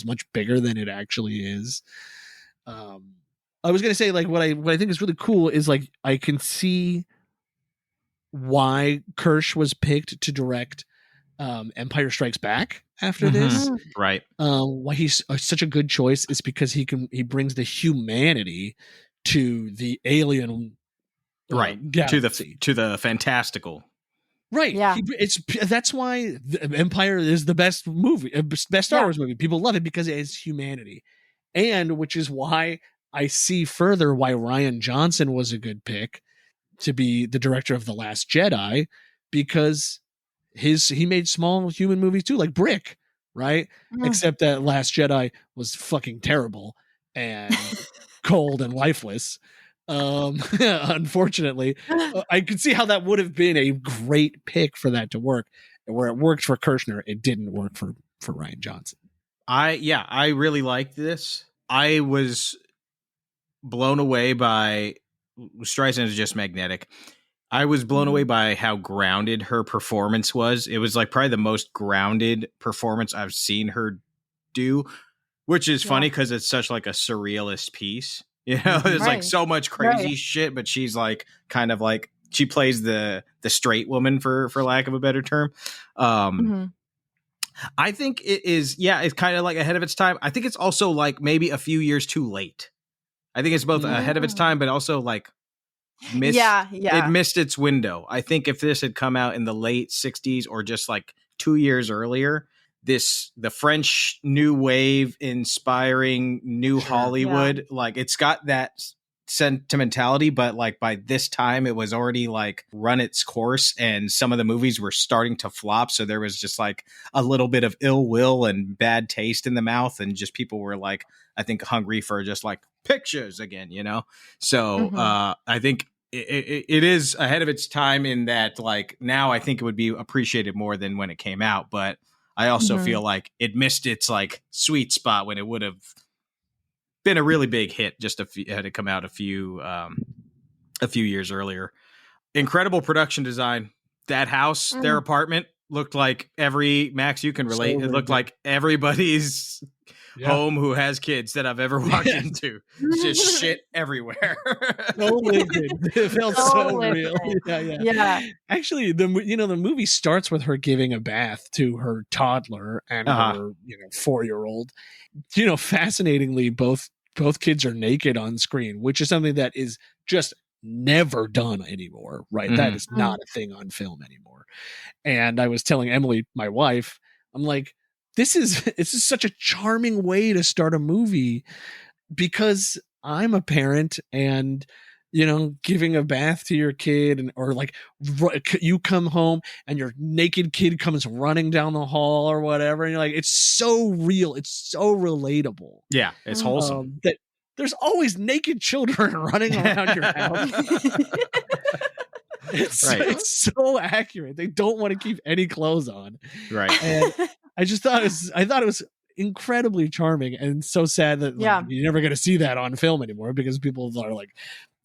much bigger than it actually is. I was gonna say, like, what I think is really cool is like I can see why Kirsch was picked to direct Empire Strikes Back after this. Right. Why he's such a good choice is because he brings the humanity to the alien galaxy. to the fantastical. Right. Yeah. That's why Empire is the best movie, best Star Wars movie. People love it because it has humanity. And which is why I see further why Ryan Johnson was a good pick to be the director of The Last Jedi, because he made small human movies too, like Brick, right? Except that Last Jedi was fucking terrible and cold and lifeless. Unfortunately, I could see how that would have been a great pick for that to work. And where it worked for Kirshner, it didn't work for Ryan Johnson. I really liked this. I was blown away by Streisand is just magnetic. I was blown away by how grounded her performance was. It was like probably the most grounded performance I've seen her do, which is funny because it's such like a surrealist piece, You know, there's like Right. so much crazy Right. shit, but she's like kind of like she plays the straight woman for lack of a better term. Mhm. I think it is, yeah, it's kind of like ahead of its time. I think it's also like maybe a few years too late. I think it's both ahead of its time, but also like it missed its window. I think if this had come out in the late 60s or just like 2 years earlier, the French new wave inspiring new Hollywood, like it's got that sentimentality, but like by this time it was already like run its course and some of the movies were starting to flop, so there was just like a little bit of ill will and bad taste in the mouth, and just people were like, I think, hungry for just like pictures again, you know. So I think it is ahead of its time in that, like, now I think it would be appreciated more than when it came out, but I also feel like it missed its like sweet spot when it would have been a really big hit just had it come out a few years earlier. Incredible production design. That house, their apartment, looked like Max, you can relate. It looked like everybody's home who has kids that I've ever walked into. Just shit everywhere. So livid. It felt so real. Yeah. Actually, the movie starts with her giving a bath to her toddler and her 4-year-old. Fascinatingly, both kids are naked on screen, which is something that is just never done anymore, right? That is not a thing on film anymore. And I was telling Emily, my wife, I'm like, this is such a charming way to start a movie, because I'm a parent, and giving a bath to your kid, or like you come home and your naked kid comes running down the hall or whatever, and you're like, it's so real, it's so relatable. Yeah, it's wholesome. That there's always naked children running around your house. It's so accurate. They don't want to keep any clothes on. Right. And I thought it was incredibly charming, and so sad that you're never going to see that on film anymore, because people are like,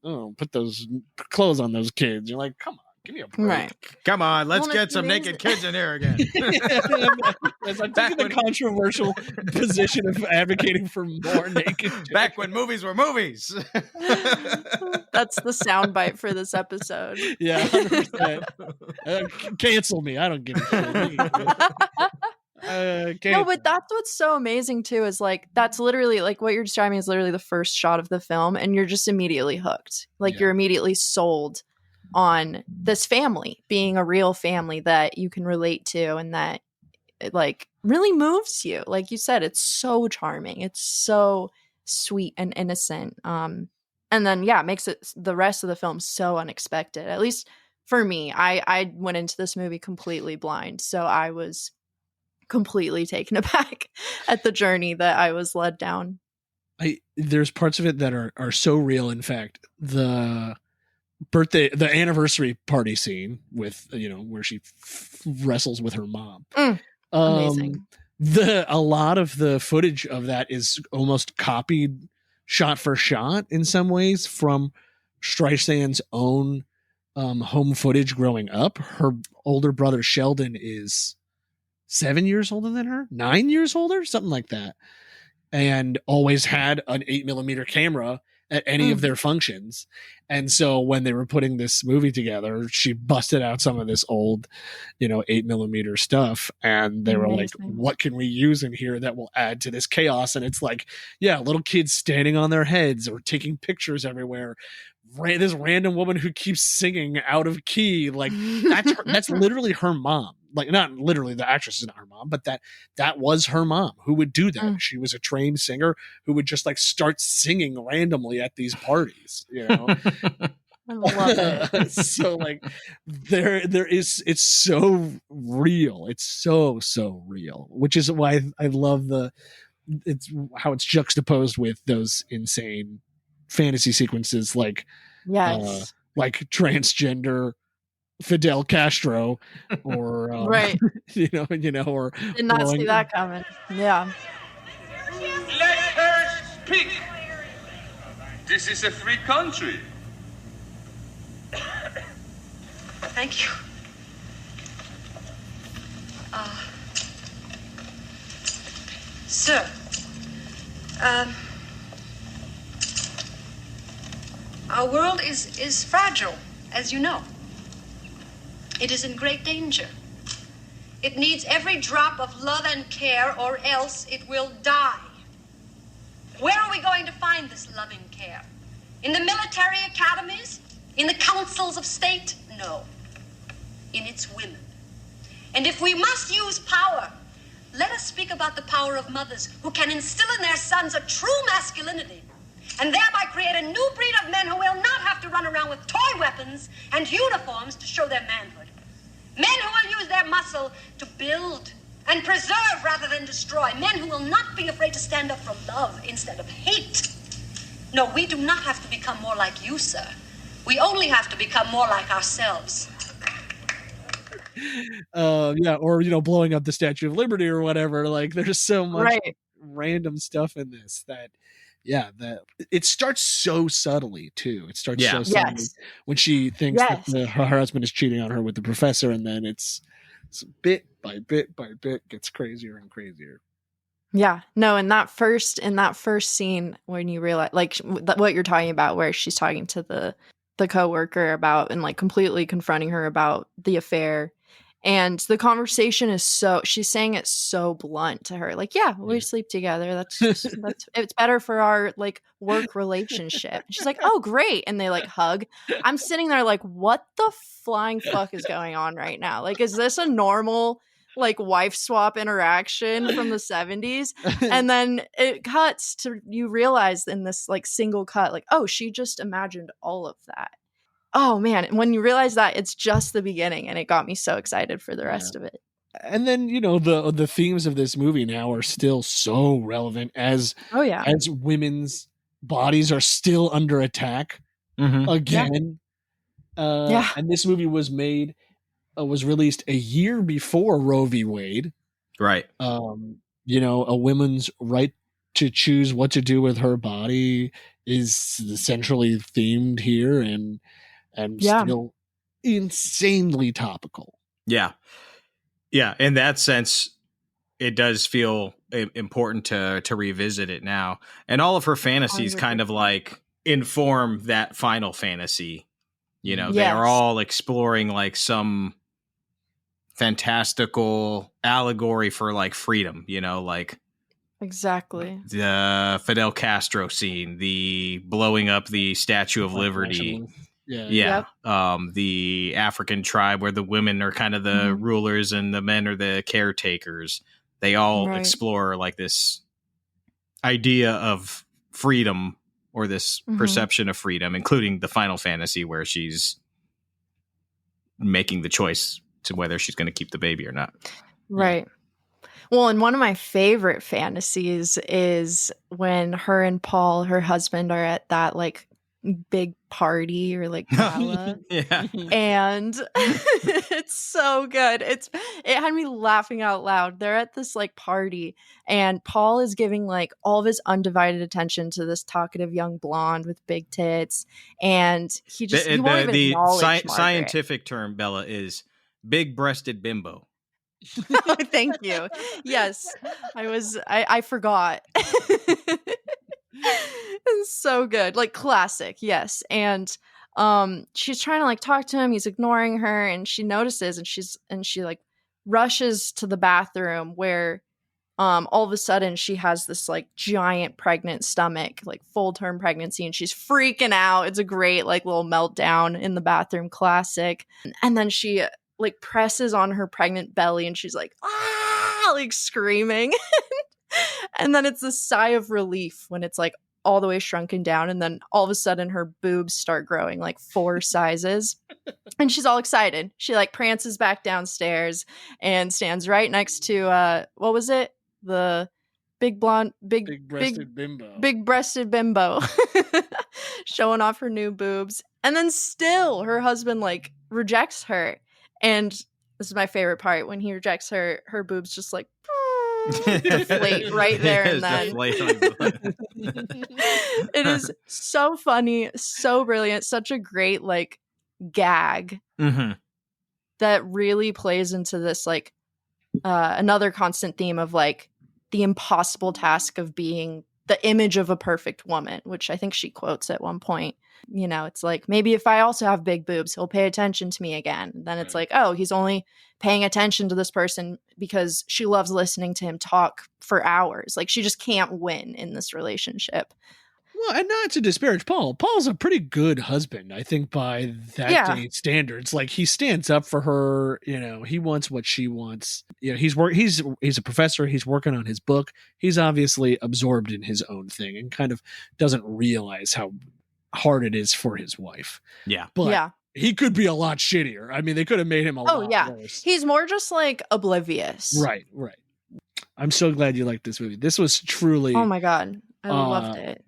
oh, put those clothes on those kids. You're like, come on, give me a break. Right. Come on, let's get some naked kids in here again. As I'm taking the controversial position of advocating for more naked children. Back when movies were movies. That's the soundbite for this episode. Yeah, 100%. Cancel me. I don't give a shit. No, but that's what's so amazing too, is like, that's literally like what you're describing is literally the first shot of the film, and you're just immediately hooked. Like you're immediately sold on this family being a real family that you can relate to, and that it like really moves you. Like you said, it's so charming, it's so sweet and innocent, and then it makes it the rest of the film so unexpected. At least for me, I went into this movie completely blind, so I was completely taken aback at the journey that I was led down. There's parts of it that are so real. In fact, the anniversary party scene with where she wrestles with her mom, amazing. A lot of the footage of that is almost copied shot for shot in some ways from Streisand's own home footage growing up. Her older brother Sheldon is 7 years older than her, 9 years older, something like that, and always had an 8mm camera at any of their functions. And so when they were putting this movie together, she busted out some of this old 8mm stuff, and they were like, what can we use in here that will add to this chaos? And it's like, little kids standing on their heads or taking pictures everywhere, this random woman who keeps singing out of key, like that's literally her mom. Like, not literally, the actress is not her mom, but that was her mom who would do that. She was a trained singer who would just like start singing randomly at these parties, I love it. So like it's so real. It's so real, which is why I love how it's juxtaposed with those insane fantasy sequences, like like transgender Fidel Castro, or right, or did not see that coming. Yeah. Let her speak. This is a free country. Thank you. Sir, Our world is fragile, as you know. It is in great danger. It needs every drop of love and care, or else it will die. Where are we going to find this loving care? In the military academies? In the councils of state? No. In its women. And if we must use power, let us speak about the power of mothers who can instill in their sons a true masculinity and thereby create a new breed of men who will not have to run around with toy weapons and uniforms to show their manhood. Men who will use their muscle to build and preserve rather than destroy. Men who will not be afraid to stand up for love instead of hate. No, we do not have to become more like you, sir. We only have to become more like ourselves. Yeah, or blowing up the Statue of Liberty or whatever. Like, there's so much random stuff in this that it starts so subtly too. It starts so subtly when she thinks that her husband is cheating on her with the professor, and then it's bit by bit by bit gets crazier and crazier. Yeah, no, in that first scene when you realize, like, what you're talking about, where she's talking to the coworker about and like completely confronting her about the affair, and the conversation is she's saying it so blunt to her, like, we sleep together. That's it's better for our like work relationship. And she's like, oh great, and they like hug. I'm sitting there like, what the flying fuck is going on right now? Like, is this a normal like wife swap interaction from the 70s? And then it cuts to, you realize in this like single cut, like, oh, she just imagined all of that. Oh man, when you realize that, it's just the beginning, and it got me so excited for the rest of it. And then the themes of this movie now are still so relevant as women's bodies are still under attack again. And this movie was made was released a year before Roe v. Wade. Right. A woman's right to choose what to do with her body is centrally themed here, and still insanely topical. Yeah. In that sense, it does feel important to revisit it now. And all of her fantasies 100%. Kind of like inform that final fantasy. They are all exploring like some fantastical allegory for like freedom, like exactly the Fidel Castro scene, the blowing up the Statue of Liberty. The African tribe where the women are kind of the rulers and the men are the caretakers. They all explore like this idea of freedom, or this perception of freedom, including the Final Fantasy where she's making the choice to whether she's going to keep the baby or not. Right. Well, and one of my favorite fantasies is when her and Paul, her husband, are at that like big party or like gala. And it's so good. It had me laughing out loud. They're at this like party, and Paul is giving like all of his undivided attention to this talkative young blonde with big tits, and he won't even acknowledge Margaret. Scientific term, Bella, is big-breasted bimbo. Thank you. Yes, I forgot. It's so good, like classic. Yes. And she's trying to like talk to him, he's ignoring her, and she notices, and she like rushes to the bathroom where all of a sudden she has this like giant pregnant stomach, like full-term pregnancy, and she's freaking out. It's a great like little meltdown in the bathroom, classic. And then she like presses on her pregnant belly, and she's like, like screaming. And then it's a sigh of relief when it's like all the way shrunken down, and then all of a sudden her boobs start growing like 4 sizes, and she's all excited. She like prances back downstairs and stands right next to what was it, the big-breasted bimbo showing off her new boobs. And then still her husband like rejects her, and this is my favorite part, when he rejects her boobs just like deflate right there and then. It is so funny, so brilliant, such a great like gag that really plays into this like another constant theme of like the impossible task of being the image of a perfect woman, which I think she quotes at one point. You know, it's like, maybe if I also have big boobs, he'll pay attention to me again. Then it's like, oh, he's only paying attention to this person because she loves listening to him talk for hours. Like, she just can't win in this relationship. Well, and not to disparage Paul. Paul's a pretty good husband, I think, by that day's standards. Like, he stands up for her. You know, he wants what she wants. You know, he's a professor. He's working on his book. He's obviously absorbed in his own thing and kind of doesn't realize how hard it is for his wife. Yeah. But he could be a lot shittier. I mean, they could have made him a lot worse. He's more just like oblivious. Right. I'm so glad you liked this movie. This was truly, oh my God, I loved it.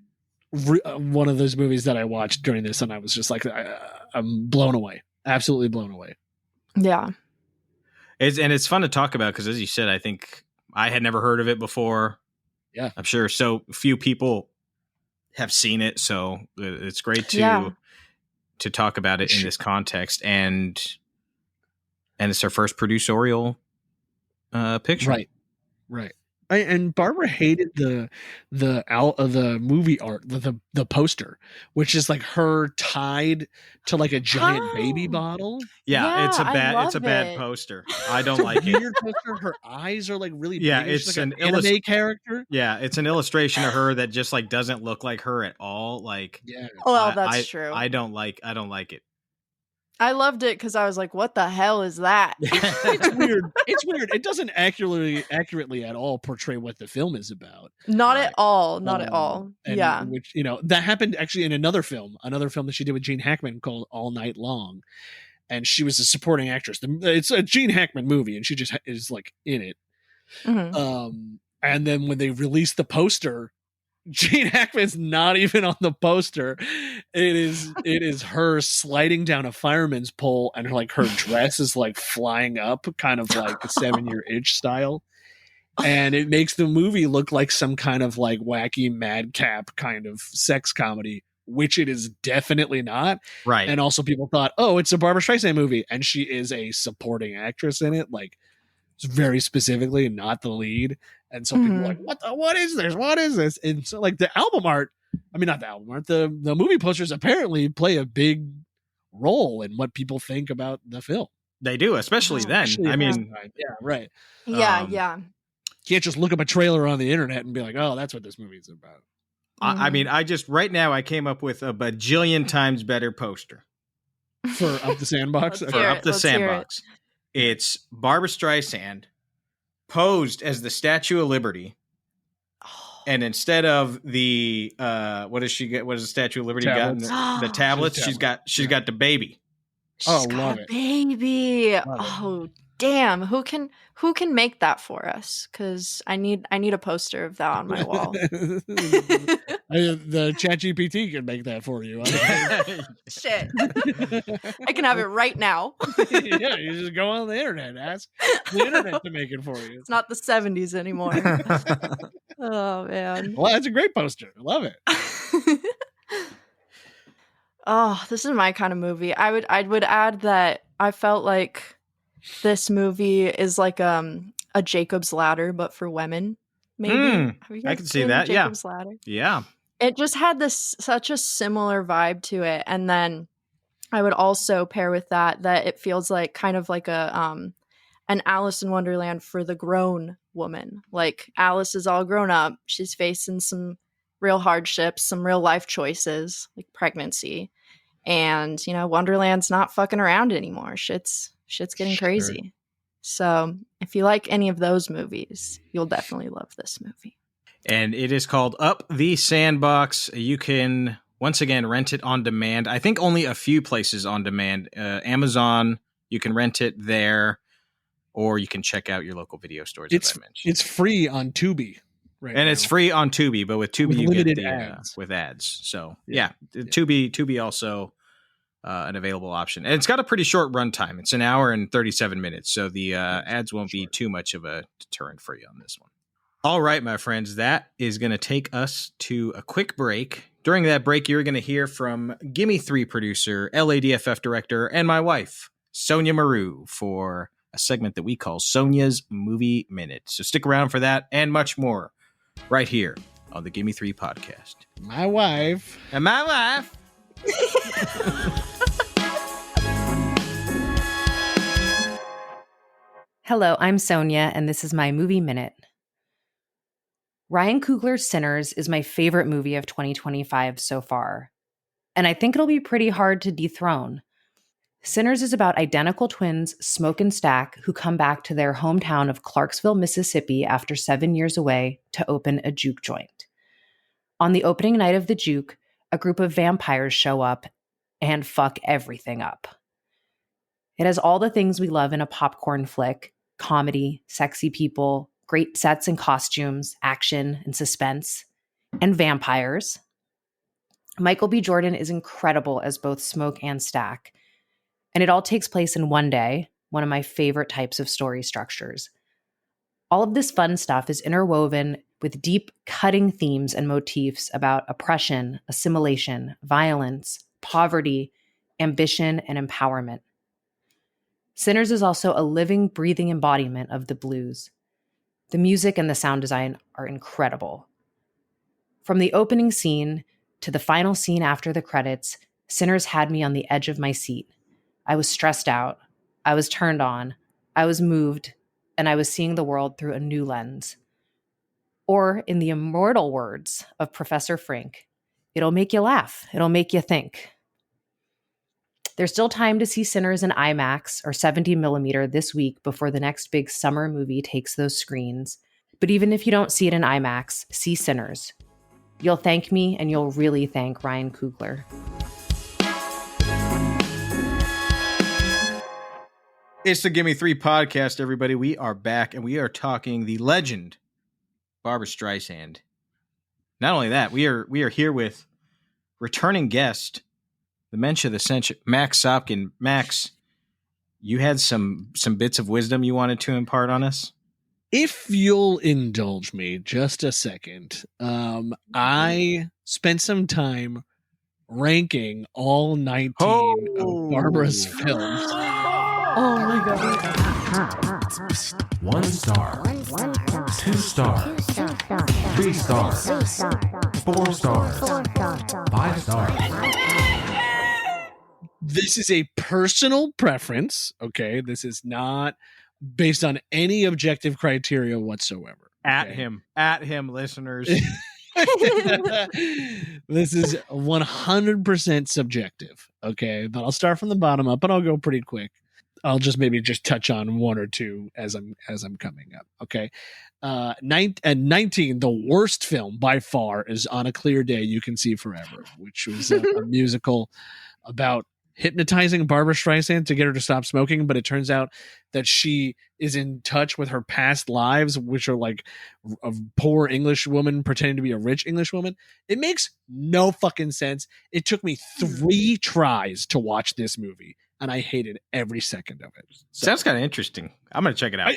One of those movies that I watched during this, and I was just like, I'm blown away. Absolutely blown away. Yeah. It's fun to talk about because, as you said, I think I had never heard of it before. Yeah. I'm sure so few people have seen it, so it's great to talk about it in this context, and it's our first producerial picture. Right. And Barbara hated the movie art, the poster, which is like her tied to like a giant baby bottle. Yeah, it's a bad poster. I don't like it. Weird poster. Her eyes are like really big. It's like an anime character. Yeah, it's an illustration of her that just like doesn't look like her at all. Like, well, that's true. I don't like it. I loved it because I was like, what the hell is that? It's weird. It's weird. It doesn't accurately at all portray what the film is about. Not at all. Not at all. Yeah. Which, you know, that happened actually in another film that she did with Gene Hackman called All Night Long. And she was a supporting actress. It's a Gene Hackman movie, and she just is like in it. Mm-hmm. And then when they released the poster, Gene Hackman's not even on the poster. It is her sliding down a fireman's pole, and her dress is like flying up, kind of like a 7-Year Itch style. And it makes the movie look like some kind of like wacky madcap kind of sex comedy, which it is definitely not. Right. And also people thought, oh, it's a Barbra Streisand movie, and she is a supporting actress in it, like very specifically, not the lead. And so people are like, what is this? What is this? And so like the album art, I mean, not the album art, the movie posters apparently play a big role in what people think about the film. They do, especially then. I mean, yeah, right. Yeah. Can't just look up a trailer on the internet and be like, oh, that's what this movie is about. I mean, right now I came up with a bajillion times better poster. For Up the Sandbox? Up the Sandbox. It's Barbra Streisand posed as the Statue of Liberty. And instead of the what does she get? What does the Statue of Liberty got? The tablets. She's got the baby. She's got a baby. Oh, damn. Who can make that for us? Because I need a poster of that on my wall. The ChatGPT can make that for you. Shit. I can have it right now. Yeah, you just go on the internet, ask the internet to make it for you. It's not the 70s anymore. Oh, man. Well, that's a great poster. I love it. Oh, this is my kind of movie. I would add that I felt like this movie is like a Jacob's Ladder, but for women. Maybe I can see that. Jacob's Ladder? Yeah. It just had such a similar vibe to it, and then I would also pair with that it feels like kind of like an Alice in Wonderland for the grown woman. Like Alice is all grown up. She's facing some real hardships, some real life choices, like pregnancy, and Wonderland's not fucking around anymore. Shit's getting crazy. So if you like any of those movies, you'll definitely love this movie. And it is called Up the Sandbox. You can, once again, rent it on demand. I think only a few places on demand. Amazon, you can rent it there, or you can check out your local video stores, as I mentioned. It's free on Tubi. Right and now. It's free on Tubi, but with Tubi you get the ads. With ads. So yeah. Tubi also an available option, and it's got a pretty short runtime. It's 1 hour and 37 minutes, so the ads won't be too much of a deterrent for you on this one. All right, my friends, that is going to take us to a quick break. During that break, you're going to hear from Gimme Three producer, LADFF director, and my wife, Sonja Mereu, for a segment that we call Sonja's Movie Minute. So stick around for that and much more right here on the Gimme Three podcast. My wife. And my wife. Hello, I'm Sonia, and this is my Movie Minute. Ryan Coogler's Sinners is my favorite movie of 2025 so far, and I think it'll be pretty hard to dethrone. Sinners is about identical twins, Smoke and Stack, who come back to their hometown of Clarksville, Mississippi after 7 years away to open a juke joint. On the opening night of the juke, a group of vampires show up and fuck everything up. It has all the things we love in a popcorn flick: comedy, sexy people, great sets and costumes, action and suspense, and vampires. Michael B. Jordan is incredible as both Smoke and Stack, and it all takes place in one day, one of my favorite types of story structures. All of this fun stuff is interwoven with deep, cutting themes and motifs about oppression, assimilation, violence, poverty, ambition, and empowerment. Sinners is also a living, breathing embodiment of the blues. The music and the sound design are incredible. From the opening scene to the final scene after the credits, Sinners had me on the edge of my seat. I was stressed out, I was turned on, I was moved, and I was seeing the world through a new lens. Or, in the immortal words of Professor Frink, it'll make you laugh, it'll make you think. There's still time to see Sinners in IMAX or 70mm this week before the next big summer movie takes those screens. But even if you don't see it in IMAX, see Sinners. You'll thank me, and you'll really thank Ryan Coogler. It's the Gimme Three podcast, everybody. We are back, and we are talking the legend, Barbra Streisand. Not only that, we are here with returning guest, the mensch of the century, Max Sopkin. Max, you had some bits of wisdom you wanted to impart on us? If you'll indulge me just a second, I spent some time ranking all 19 of Barbara's films. Oh my god. 1 star. 2 stars. 3 stars. 4 stars. 5 stars. This is a personal preference, okay? This is not based on any objective criteria whatsoever. Okay? At him, listeners. This is 100% subjective, okay? But I'll start from the bottom up, and I'll go pretty quick. I'll just touch on one or two as I'm coming up, okay? 19, the worst film by far is On a Clear Day You Can See Forever, which was a musical about hypnotizing Barbra Streisand to get her to stop smoking, but it turns out that she is in touch with her past lives, which are like a poor English woman pretending to be a rich English woman. It makes no fucking sense. It took me 3 tries to watch this movie, and I hated every second of it. So, sounds kind of interesting. I'm going to check it out.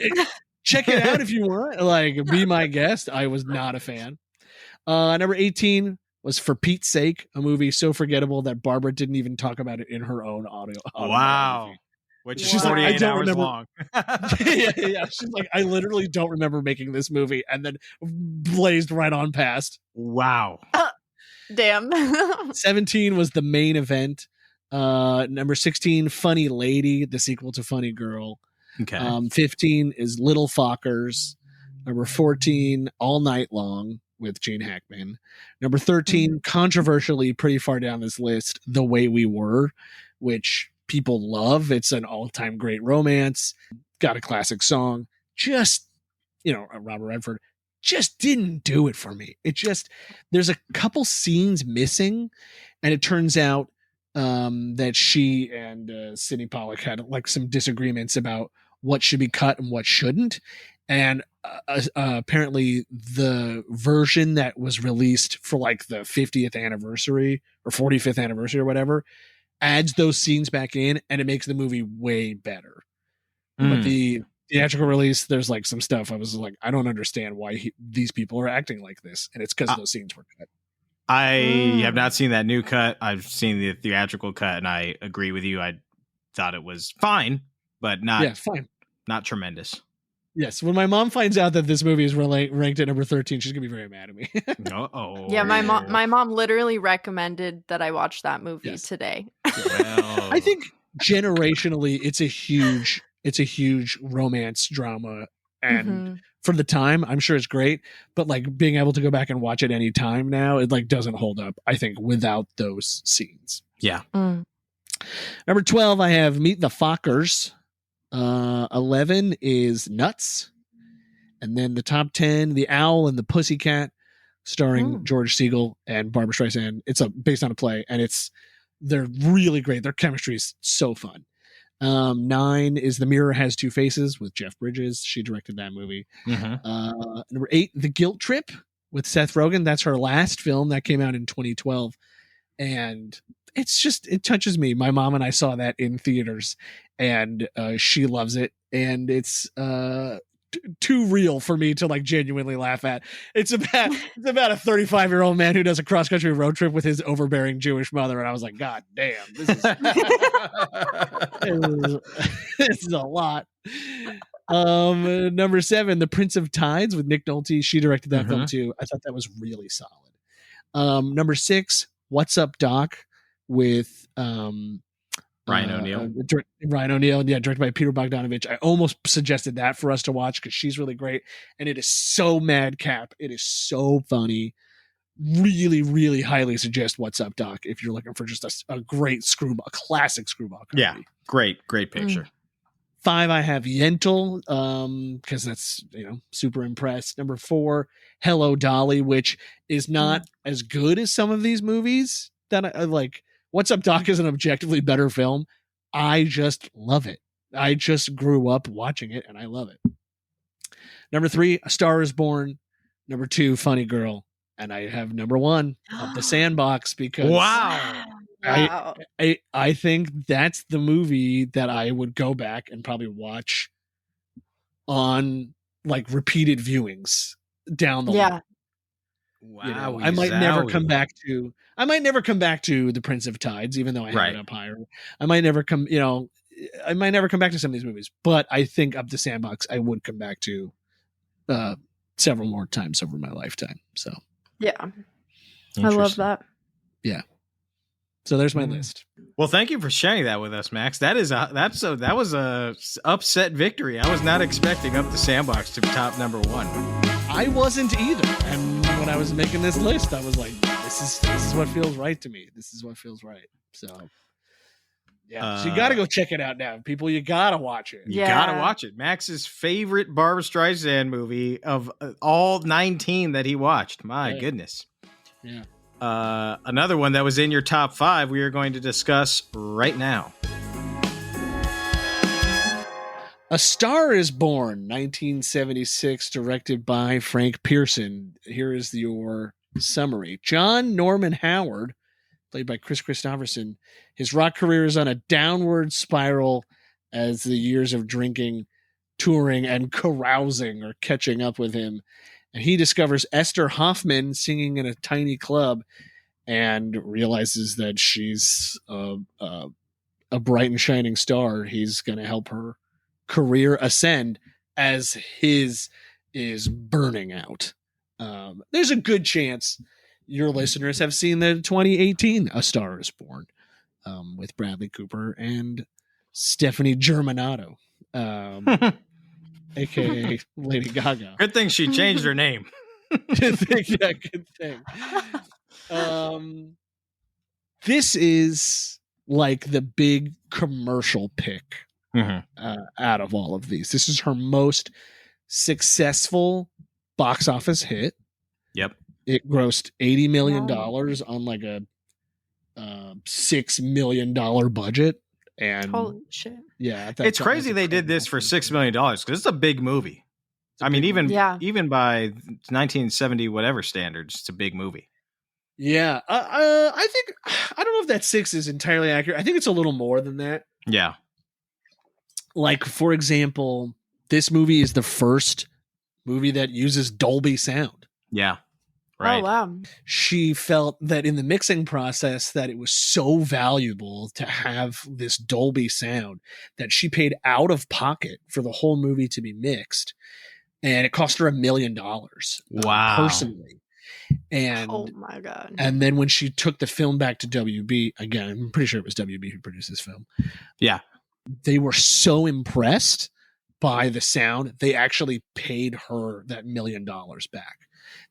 Check it out if you want. Like, be my guest. I was not a fan. Number 18 was For Pete's Sake, a movie so forgettable that Barbara didn't even talk about it in her own audio. Wow. Which is She's 48 hours long. yeah. She's like, I literally don't remember making this movie, and then blazed right on past. Wow. Damn. 17 was The Main Event. Number 16, Funny Lady, the sequel to Funny Girl. Okay. 15 is Little Fockers. Number 14, All Night Long with Gene Hackman. Number 13, controversially pretty far down this list, The Way We Were, which people love. It's an all-time great romance. Got a classic song. Just, Robert Redford just didn't do it for me. There's a couple scenes missing, and it turns out that she and Sidney Pollack had like some disagreements about what should be cut and what shouldn't. And apparently the version that was released for like the 50th anniversary or 45th anniversary or whatever adds those scenes back in, and it makes the movie way better. But the theatrical release, there's like some stuff I was like, I don't understand why these people are acting like this. And it's because those scenes were cut. I have not seen that new cut. I've seen the theatrical cut, and I agree with you. I thought it was fine, but not fine. Not tremendous. Yes, when my mom finds out that this movie is ranked at number 13, she's gonna be very mad at me. Yeah, my mom literally recommended that I watch that movie today. Well, I think generationally, it's a huge romance drama, and for the time, I'm sure it's great. But like being able to go back and watch it any time now, it like doesn't hold up. I think without those scenes. Yeah. Number 12, I have Meet the Fockers. 11 is Nuts. And then the top 10, The Owl and the Pussycat, starring George Segal and Barbra Streisand. It's based on a play, and they're really great. Their chemistry is so fun. 9 is The Mirror Has Two Faces with Jeff Bridges. She directed that movie. Number 8, The Guilt Trip with Seth Rogen. That's her last film that came out in 2012. And it touches me. My mom and I saw that in theaters, and she loves it. And it's too real for me to like genuinely laugh at. It's about a 35-year-old man who does a cross-country road trip with his overbearing Jewish mother, and I was like, God damn, this is a lot. Number 7, The Prince of Tides with Nick Nolte. She directed that film too. I thought that was really solid. Number 6, What's Up, Doc, with Ryan O'Neal. Ryan O'Neal, yeah, directed by Peter Bogdanovich. I almost suggested that for us to watch because she's really great, and it is so madcap. It is so funny. Really, really highly suggest What's Up, Doc if you're looking for just a great screwball, classic screwball comedy. Yeah, great picture. 5, I have Yentl, because that's, super impressed. Number 4, Hello, Dolly, which is not as good as some of these movies that I like. What's Up, Doc is an objectively better film. I just love it. I just grew up watching it, and I love it. Number 3, A Star Is Born. Number 2, Funny Girl. And I have number 1 of The Sandbox because I think that's the movie that I would go back and probably watch on like repeated viewings down the line. Wow. I might never come back to The Prince of Tides, even though I have it up higher. I might never come back to some of these movies, but I think Up the Sandbox I would come back to several more times over my lifetime. So yeah, I love that. Yeah. So there's my list. Well, thank you for sharing that with us, Max. That was a upset victory. I was not expecting Up the Sandbox to top number 1. I wasn't either. And when I was making this list, I was like, this is what feels right to me. This is what feels right. So yeah. So you got to go check it out now. People, you got to watch it. You got to watch it. Max's favorite Barbra Streisand movie of all 19 that he watched. My goodness. Yeah. Another one that was in your top 5 we are going to discuss right now. A Star Is Born, 1976, directed by Frank Pearson. Here is your summary. John Norman Howard, played by Chris Christopherson, his rock career is on a downward spiral as the years of drinking, touring, and carousing are catching up with him. And he discovers Esther Hoffman singing in a tiny club and realizes that she's a bright and shining star. He's going to help her career ascend as his is burning out. There's a good chance your listeners have seen the 2018 A Star Is Born with Bradley Cooper and Stephanie Germanato. AKA Lady Gaga. Good thing she changed her name. Good thing. This is like the big commercial pick out of all of these. This is her most successful box office hit. Yep. It grossed $80 million on like a $6 million budget. And holy shit. Yeah. It's crazy they did this for $6 million because it's a big movie. I mean, even by 1970 whatever standards, it's a big movie. Yeah. I think, I don't know if that 6 is entirely accurate. I think it's a little more than that. Yeah. Like, for example, this movie is the first movie that uses Dolby sound. Yeah. Oh, wow. She felt that in the mixing process that it was so valuable to have this Dolby sound that she paid out of pocket for the whole movie to be mixed. And it cost her $1 million. Wow. Personally. And oh my God. And then when she took the film back to WB, again, I'm pretty sure it was WB who produced this film. Yeah. They were so impressed by the sound, they actually paid her that $1 million back.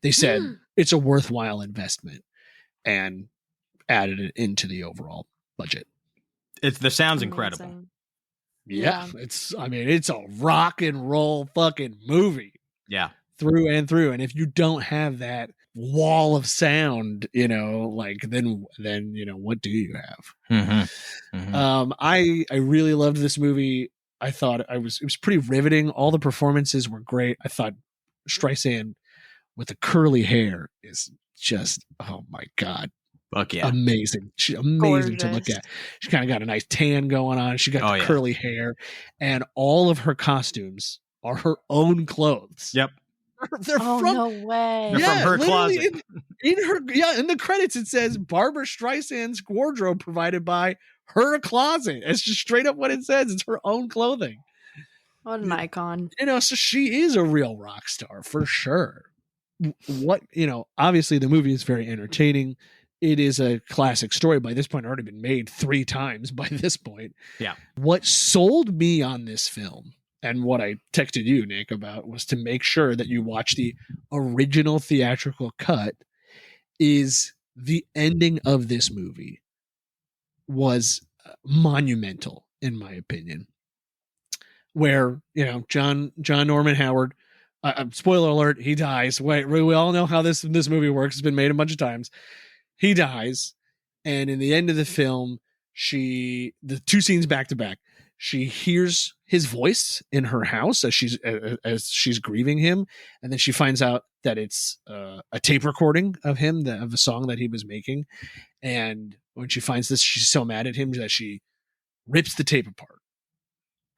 They said it's a worthwhile investment and added it into the overall budget. The sound's incredible. Yeah. It's a rock and roll fucking movie. Yeah. Through and through. And if you don't have that wall of sound, then what do you have? I really loved this movie. I thought it was pretty riveting. All the performances were great. I thought Streisand with the curly hair is just, oh my God. Fuck yeah. Amazing. She's amazing to look at. She kind of got a nice tan going on. She got the curly hair, and all of her costumes are her own clothes. Yep. They're no way. They're from her closet. In the credits it says Barbra Streisand's wardrobe provided by her closet. It's just straight up what it says. It's her own clothing. What an icon. So she is a real rock star for sure. Obviously the movie is very entertaining. It is a classic story. By this point, already been made 3 times by this point. Yeah. What sold me on this film, and what I texted you, Nick, about, was to make sure that you watch the original theatrical cut, is the ending of this movie was monumental, in my opinion. Where, John Norman Howard, spoiler alert, he dies. We all know how this movie works. It's been made a bunch of times. He dies, and in the end of the film, the 2 scenes back to back, she hears his voice in her house as she's grieving him, and then she finds out that it's a tape recording of him, of a song that he was making. And when she finds this, she's so mad at him that she rips the tape apart.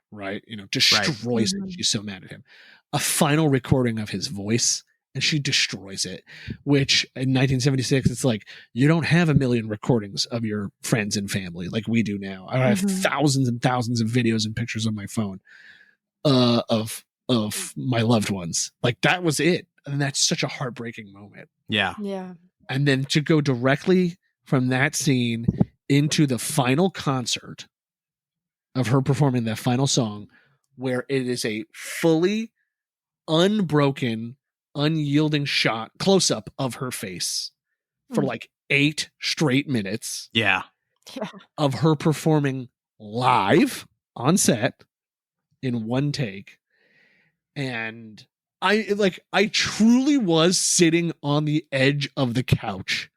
Right? Destroys it. She's so mad at him. A final recording of his voice, and she destroys it, which in 1976, it's like, you don't have 1 million recordings of your friends and family like we do now. I have thousands and thousands of videos and pictures on my phone of my loved ones. Like, that was it. And that's such a heartbreaking moment. Yeah. Yeah. And then to go directly from that scene into the final concert of her performing that final song, where it is a fully unbroken, unyielding shot, close up of her face for like 8 straight minutes. Yeah. Of her performing live on set in one take. And I truly was sitting on the edge of the couch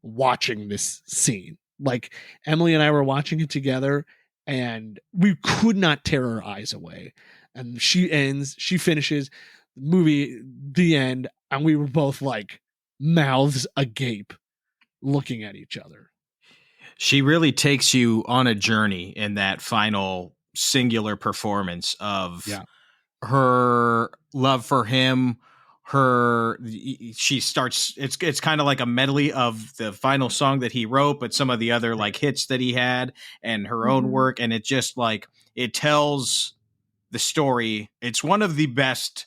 watching this scene. Like, Emily and I were watching it together, and we could not tear our eyes away. And she finishes the movie, the end, and we were both like mouths agape looking at each other. She really takes you on a journey in that final singular performance of her love for him. She starts, it's kind of like a medley of the final song that he wrote, but some of the other like hits that he had and her own work. And it just like, it tells the story. It's one of the best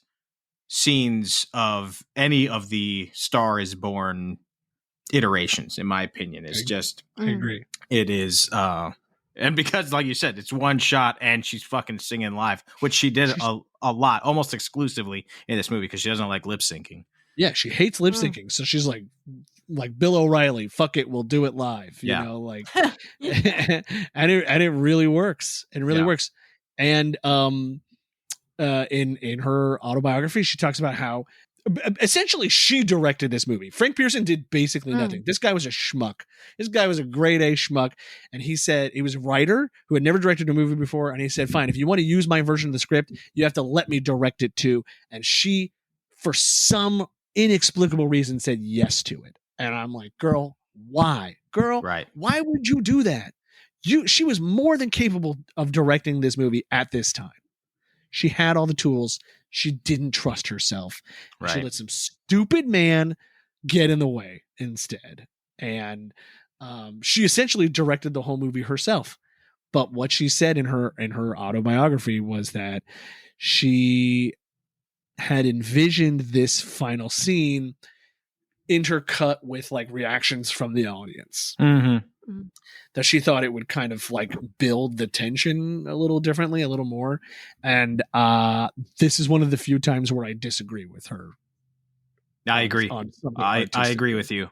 scenes of any of the Star is Born iterations, in my opinion. It's just, I agree. It is, and because, like you said, it's one shot and she's fucking singing live, which she did a lot, almost exclusively in this movie, because she doesn't like lip syncing. Yeah, she hates lip syncing. So she's like Bill O'Reilly, fuck it, we'll do it live. You know, like, and it really works. It really works. And in her autobiography, she talks about how essentially she directed this movie. Frank Pearson did basically nothing. This guy was a schmuck. This guy was a grade A schmuck. And he said he was a writer who had never directed a movie before. And he said, fine, if you want to use my version of the script, you have to let me direct it too. And she, for some inexplicable reason, said yes to it. And I'm like, girl, why? Girl, why would you do that? She was more than capable of directing this movie at this time. She had all the tools. She didn't trust herself. She let some stupid man get in the way instead. And she essentially directed the whole movie herself. But what she said in her autobiography was that she had envisioned this final scene intercut with like reactions from the audience. That she thought it would kind of like build the tension a little differently, a little more. And this is one of the few times where I disagree with her. I agree. I agree with you.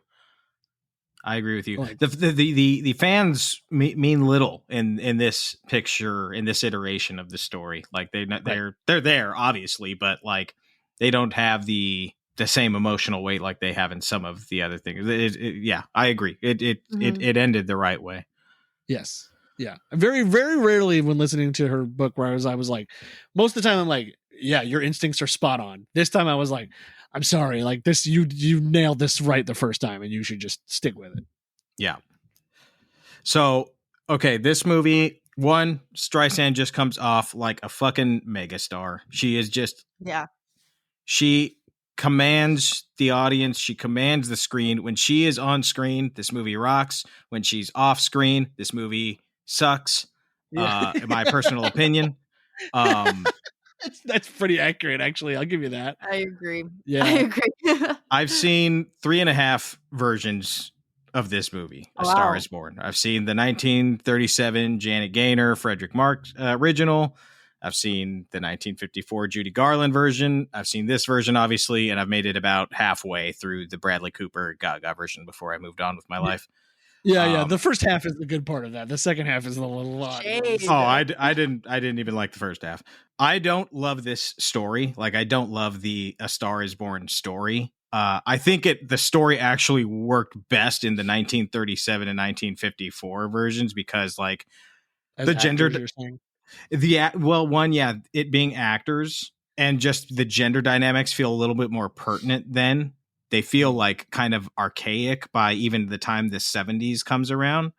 I agree with you. Like, the fans mean little in this picture, in this iteration of the story. Like they're there obviously, but like they don't have the same emotional weight like they have in some of the other things. Yeah, I agree. It ended the right way. Yes. Yeah. Very, very rarely when listening to her book where I was like, most of the time I'm like, yeah, your instincts are spot on. This time I was like, I'm sorry, like this, you nailed this right the first time and you should just stick with it. Yeah. So, okay, this movie, Streisand just comes off like a fucking megastar. She is just, she commands the audience. She commands the screen. When she is on screen, this movie rocks. When she's off screen, this movie sucks. In my personal opinion. That's pretty accurate, actually. I'll give you that. I agree. Yeah. I agree. I've seen 3.5 versions of this movie, A Star is Born. I've seen the 1937 Janet Gaynor, Frederick Marx original. I've seen the 1954 Judy Garland version. I've seen this version, obviously, and I've made it about halfway through the Bradley Cooper Gaga version before I moved on with my life. Yeah. The first half is the good part of that. The second half is a lot. I didn't even like the first half. I don't love this story. Like, I don't love the A Star is Born story. I think the story actually worked best in the 1937 and 1954 versions because, like, As the actors, gender, you're saying? it being actors and just the gender dynamics feel a little bit more pertinent then. They feel like kind of archaic by even the time the 70s comes around.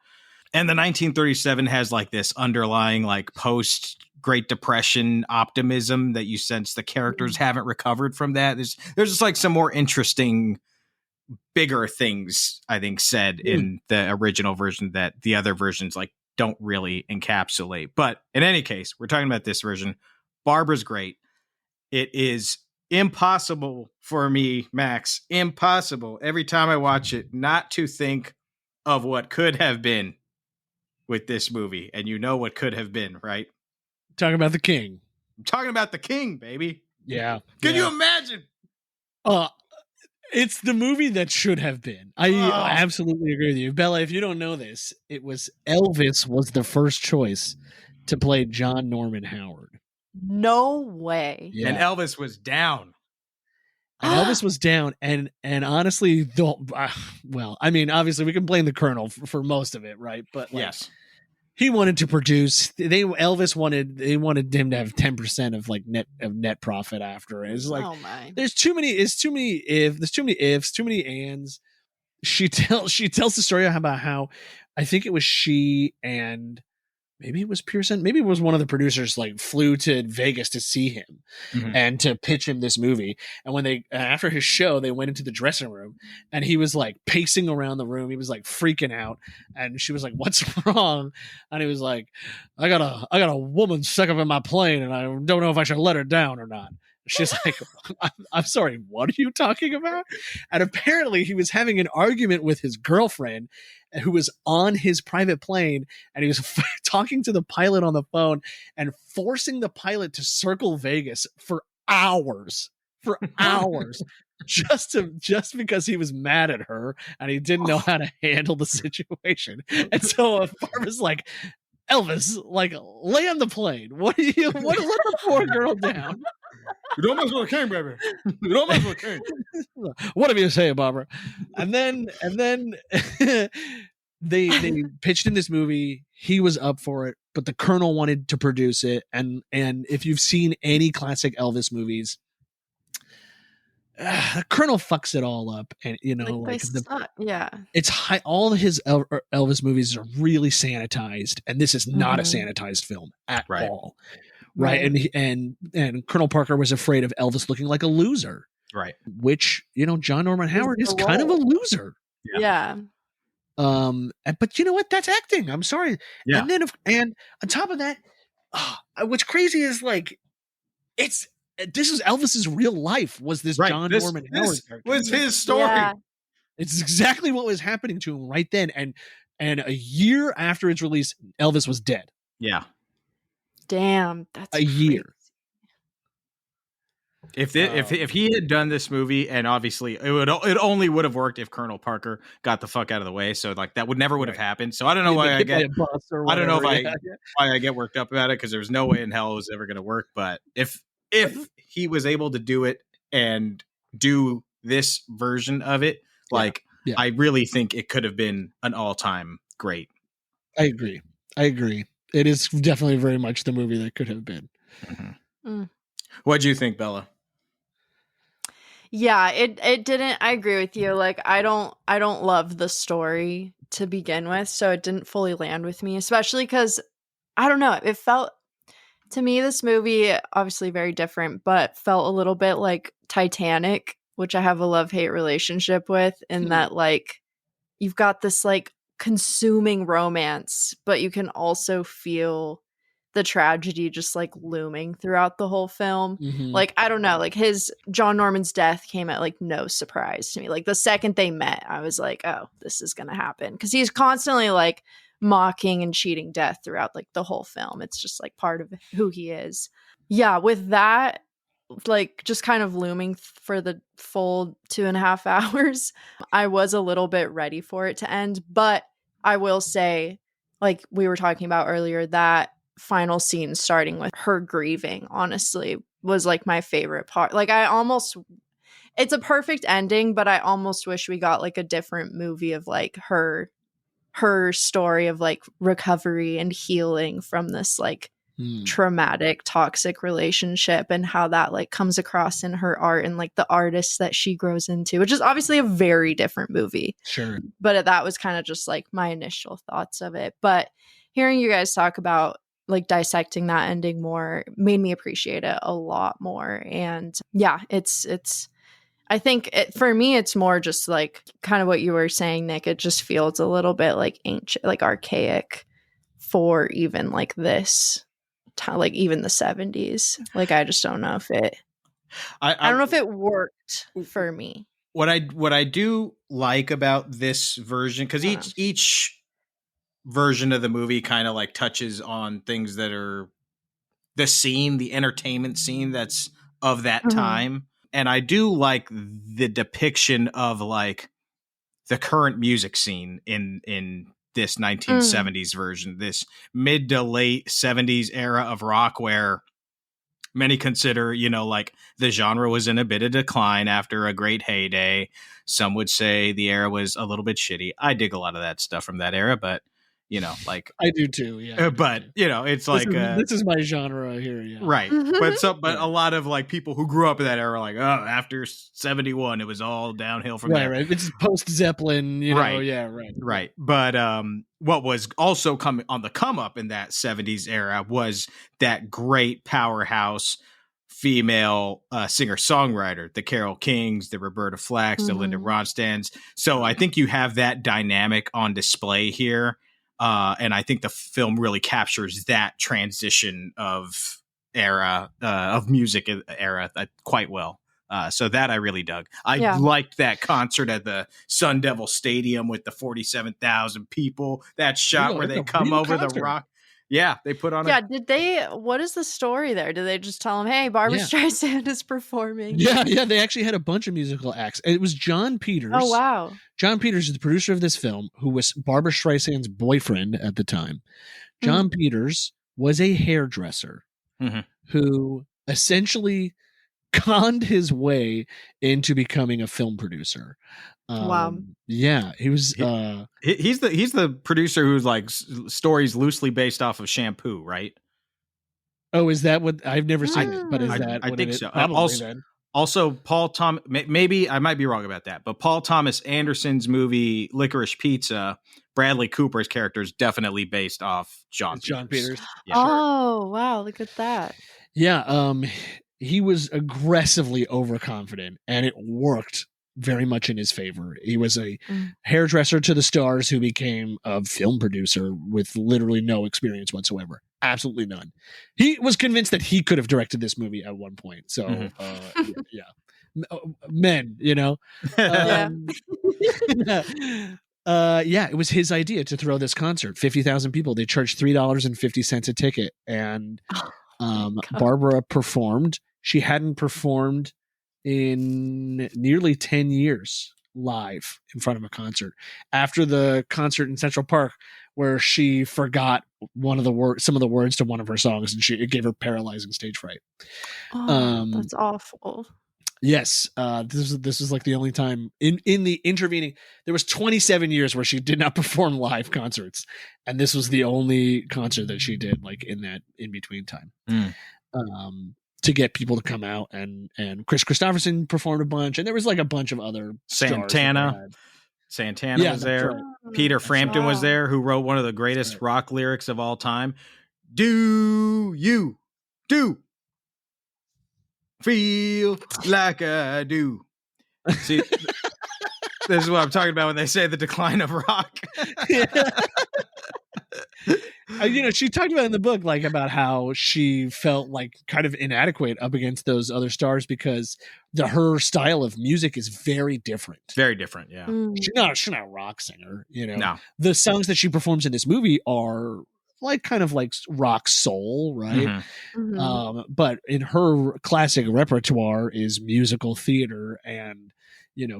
And the 1937 has like this underlying like post Great Depression optimism that you sense the characters haven't recovered from that. There's just like some more interesting, bigger things, I think, said in the original version that the other versions like don't really encapsulate. But in any case, we're talking about this version. Barbra's great. It is impossible for me, Max, impossible every time I watch it not to think of what could have been with this movie. And you know what could have been, right? Talking about the king. I'm talking about the king, baby. Yeah. Can you imagine? It's the movie that should have been. I absolutely agree with you. Bella, if you don't know this, Elvis was the first choice to play John Norman Howard. No way. Yeah. And Elvis was down. And honestly, well, I mean, obviously we can blame the Colonel for most of it, right? But like, yes, he wanted to produce. Elvis wanted him to have 10% of like net profit after it. It's like, oh my, there's too many ifs, too many ands. She tells the story about how I think it was she and maybe it was Pearson. Maybe it was one of the producers like flew to Vegas to see him and to pitch him this movie. And when after his show, they went into the dressing room and he was like pacing around the room. He was like freaking out. And she was like, "What's wrong?" And he was like, I got a woman stuck up in my plane and I don't know if I should let her down or not. She's like, I'm sorry, what are you talking about? And apparently he was having an argument with his girlfriend who was on his private plane, and he was talking to the pilot on the phone and forcing the pilot to circle Vegas for hours, just because he was mad at her and he didn't know how to handle the situation. And so Barbara's like, "Elvis, like, lay on the plane. What let the poor girl down. You don't mess with a king, baby. You don't mess with a king." Whatever you say, Barbara. And then they pitched him this movie. He was up for it, but the Colonel wanted to produce it. And if you've seen any classic Elvis movies, the Colonel fucks it all up. And it's high. All of his Elvis movies are really sanitized, and this is not a sanitized film at all. Right. And Colonel Parker was afraid of Elvis looking like a loser. Right. which, John Norman Howard is the kind of a role. loser. Yeah. But you know what? That's acting. I'm sorry. Yeah. And then, and on top of that, what's crazy is like, this is Elvis's real life. Was this Right. John This Norman Howard character? was his story. Yeah. It's exactly what was happening to him right then. And a year after its release, Elvis was dead. Yeah. Damn. That's A year. If he had done this movie, and obviously it only would have worked if Colonel Parker got the fuck out of the way. So like that would never would have happened. So I don't know why I get. I don't know why I get worked up about it, because there's no way in hell it was ever going to work. But if he was able to do it and do this version of it, like I really think it could have been an all-time great. I agree. It is definitely very much the movie that could have been. Mm-hmm. What'd you think, Bella? Yeah, it didn't. I agree with you. Like, I don't love the story to begin with, so it didn't fully land with me, especially because I don't know. It felt to me, this movie, obviously very different, but felt a little bit like Titanic, which I have a love-hate relationship with, in that like you've got this like consuming romance, but you can also feel the tragedy just like looming throughout the whole film. Mm-hmm. Like, I don't know, like John Norman's death came at like no surprise to me. Like the second they met, I was like, oh, this is gonna happen, because he's constantly like mocking and cheating death throughout like the whole film. It's just like part of who he is. Yeah, with that like just kind of looming for the full 2.5 hours, I was a little bit ready for it to end. But I will say, like we were talking about earlier, that final scene starting with her grieving, honestly, was like my favorite part. Like it's a perfect ending, but I almost wish we got like a different movie of like her story of like recovery and healing from this like traumatic toxic relationship, and how that like comes across in her art and like the artist that she grows into, which is obviously a very different movie. Sure. But that was kind of just like my initial thoughts of it. But hearing you guys talk about like dissecting that ending more made me appreciate it a lot more. And yeah, it's I think for me, it's more just like kind of what you were saying, Nick. It just feels a little bit like ancient, like archaic for even like this time, like even the 70s. Like, I just don't know if I don't know if it worked for me. What I do like about this version, because each version of the movie kind of like touches on things that are the entertainment scene that's of that time. And I do like the depiction of like the current music scene in this 1970s version, this mid to late 70s era of rock, where many consider, like the genre was in a bit of decline after a great heyday. Some would say the era was a little bit shitty. I dig a lot of that stuff from that era, but like I do too. Yeah. But it's like this is my genre here. Yeah. Right. But a lot of like people who grew up in that era are like, oh, after 71, it was all downhill from there. Right. It's post Zeppelin, right. Yeah. Right. Right. But what was also coming on the come up in that 70s era was that great powerhouse female singer-songwriter, the Carole Kings, the Roberta Flacks, the Linda Ronstadts. So I think you have that dynamic on display here. And I think the film really captures that transition of era, of music era quite well. So that I really dug. I liked that concert at the Sun Devil Stadium with the 47,000 people. That shot where they come over the rock. Yeah, they put on what is the story there? Did they just tell him, hey, Barbra Streisand is performing? Yeah, they actually had a bunch of musical acts. It was John Peters. Oh, wow. John Peters is the producer of this film, who was Barbra Streisand's boyfriend at the time. John Peters was a hairdresser who essentially conned his way into becoming a film producer. Wow. Yeah, he was. He's the producer who's like stories loosely based off of Shampoo, right? Oh, is that what I've never seen it? But is that? I think so. Also, Paul Thomas. Maybe I might be wrong about that, but Paul Thomas Anderson's movie Licorice Pizza, Bradley Cooper's character is definitely based off John Peters. John Peters. Yeah. Oh, wow! Look at that. Yeah. he was aggressively overconfident, and it worked very much in his favor. He was a hairdresser to the stars who became a film producer with literally no experience whatsoever. Absolutely none. He was convinced that he could have directed this movie at one point. So, men, you know. Yeah. Yeah, it was his idea to throw this concert. 50,000 people. They charged $3.50 a ticket, and Barbra performed. She hadn't performed in nearly 10 years live in front of a concert. After the concert in Central Park, where she forgot some of the words to one of her songs, and it gave her paralyzing stage fright. That's awful. Yes, this is like the only time in the intervening. There was 27 years where she did not perform live concerts, and this was the only concert that she did like in that in between time. To get people to come out, and Chris Christopherson performed a bunch, and there was like a bunch of other Santana was there. Right. Peter Frampton was there, who wrote one of the greatest rock lyrics of all time. Do you feel like I do? See, this is what I'm talking about when they say the decline of rock. She talked about in the book, like, about how she felt like kind of inadequate up against those other stars because her style of music is very different. Very different, yeah. She's not a rock singer, No. The songs that she performs in this movie are like kind of like rock soul, right? But in her classic repertoire is musical theater and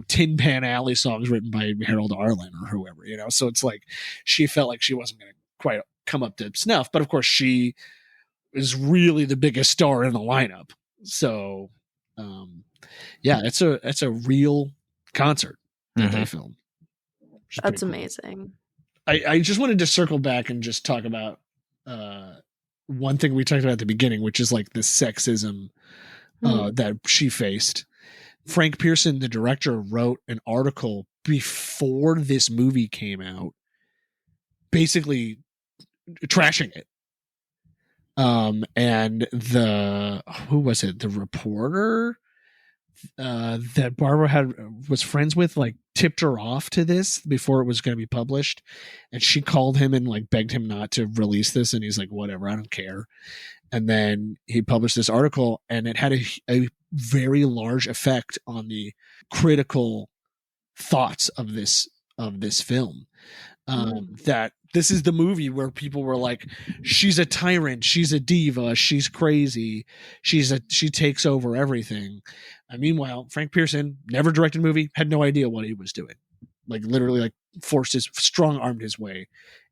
Tin Pan Alley songs written by Harold Arlen or whoever, so it's like she felt like she wasn't going to quite come up to snuff, but of course she is really the biggest star in the lineup. So it's a real concert that they filmed. That's amazing. I just wanted to circle back and just talk about one thing we talked about at the beginning, which is like the sexism that she faced. Frank Pearson, the director, wrote an article before this movie came out, basically trashing it. And who was it? The reporter that Barbra was friends with, like, tipped her off to this before it was going to be published, and she called him and like begged him not to release this, and he's like, whatever, I don't care. And then he published this article, and it had a very large effect on the critical thoughts of this film. That this is the movie where people were like, she's a tyrant, she's a diva, she's crazy, she takes over everything. And meanwhile, Frank Pearson never directed a movie, had no idea what he was doing. Like, literally, like, strong-armed his way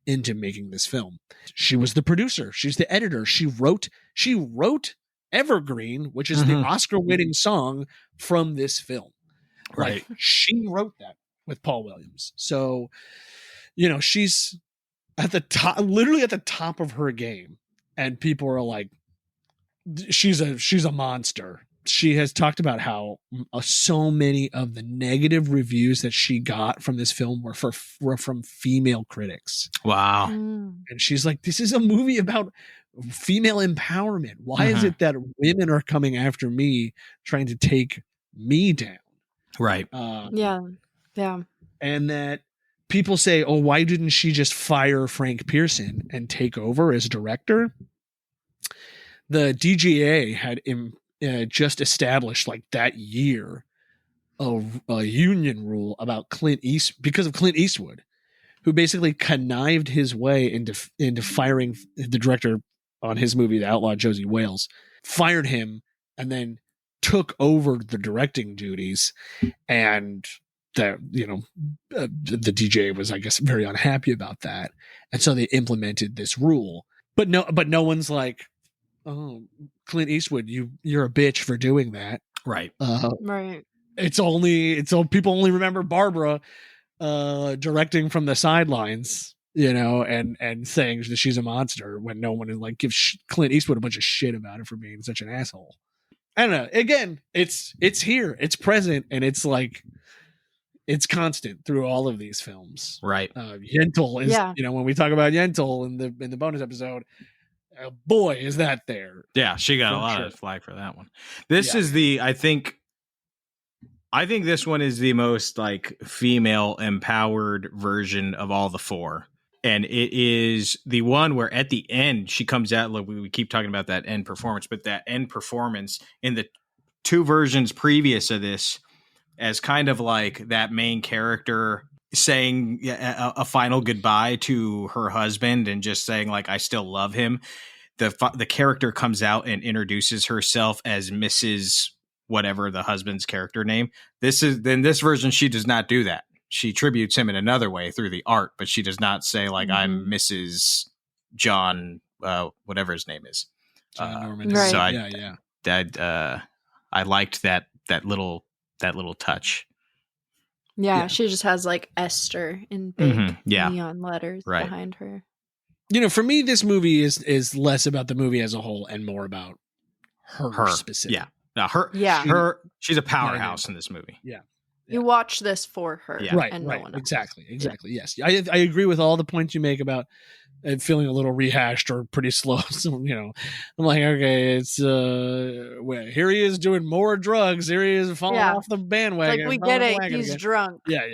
into making this film. She was the producer, she's the editor, she wrote Evergreen, which is the Oscar-winning song from this film. Right. Like, she wrote that with Paul Williams. So, she's at the top, literally at the top of her game, and people are like, she's a monster. She has talked about how so many of the negative reviews that she got from this film were from female critics. Wow. And she's like, this is a movie about female empowerment. Why is it that women are coming after me, trying to take me down? Right. Yeah. And that people say, oh, why didn't she just fire Frank Pearson and take over as director? The DGA had just established, like, that year, a union rule about because of Clint Eastwood, who basically connived his way into firing the director on his movie The Outlaw Josie Wales, fired him, and then took over the directing duties. And that, the DJ was, I guess, very unhappy about that, and so they implemented this rule. But no one's like, oh, Clint Eastwood, you're a bitch for doing that. Right. Right. It's people only remember Barbra directing from the sidelines, and saying that she's a monster, when no one like gives Clint Eastwood a bunch of shit about it for being such an asshole. I don't know. Again, it's here, it's present, and it's like, it's constant through all of these films. Right. Yentl is, when we talk about Yentl in the bonus episode, boy, is that there. Yeah, she got For a lot sure. of flack for that one. This is I think this one is the most like female empowered version of all the four. And it is the one where at the end she comes out, like we keep talking about that end performance, but that end performance in the two versions previous to this as kind of like that main character saying a final goodbye to her husband and just saying like, I still love him. The character comes out and introduces herself as Mrs. whatever the husband's character name. This version, she does not do that. She tributes him in another way through the art, but she does not say like, I'm Mrs. John, whatever his name is. Right. So I liked that little touch. Yeah, she just has like Esther in big neon letters behind her. You know, for me, this movie is less about the movie as a whole and more about her specifically. Yeah. Now she's a powerhouse in this movie. Yeah. You watch this for her. Yeah. Right. And right. no one else. Exactly. Yes. I agree with all the points you make about it feeling a little rehashed or pretty slow. So, you know, I'm like, okay, it's well, here he is doing more drugs. Here he is falling off the bandwagon. Like, we get it. He's drunk. Yeah.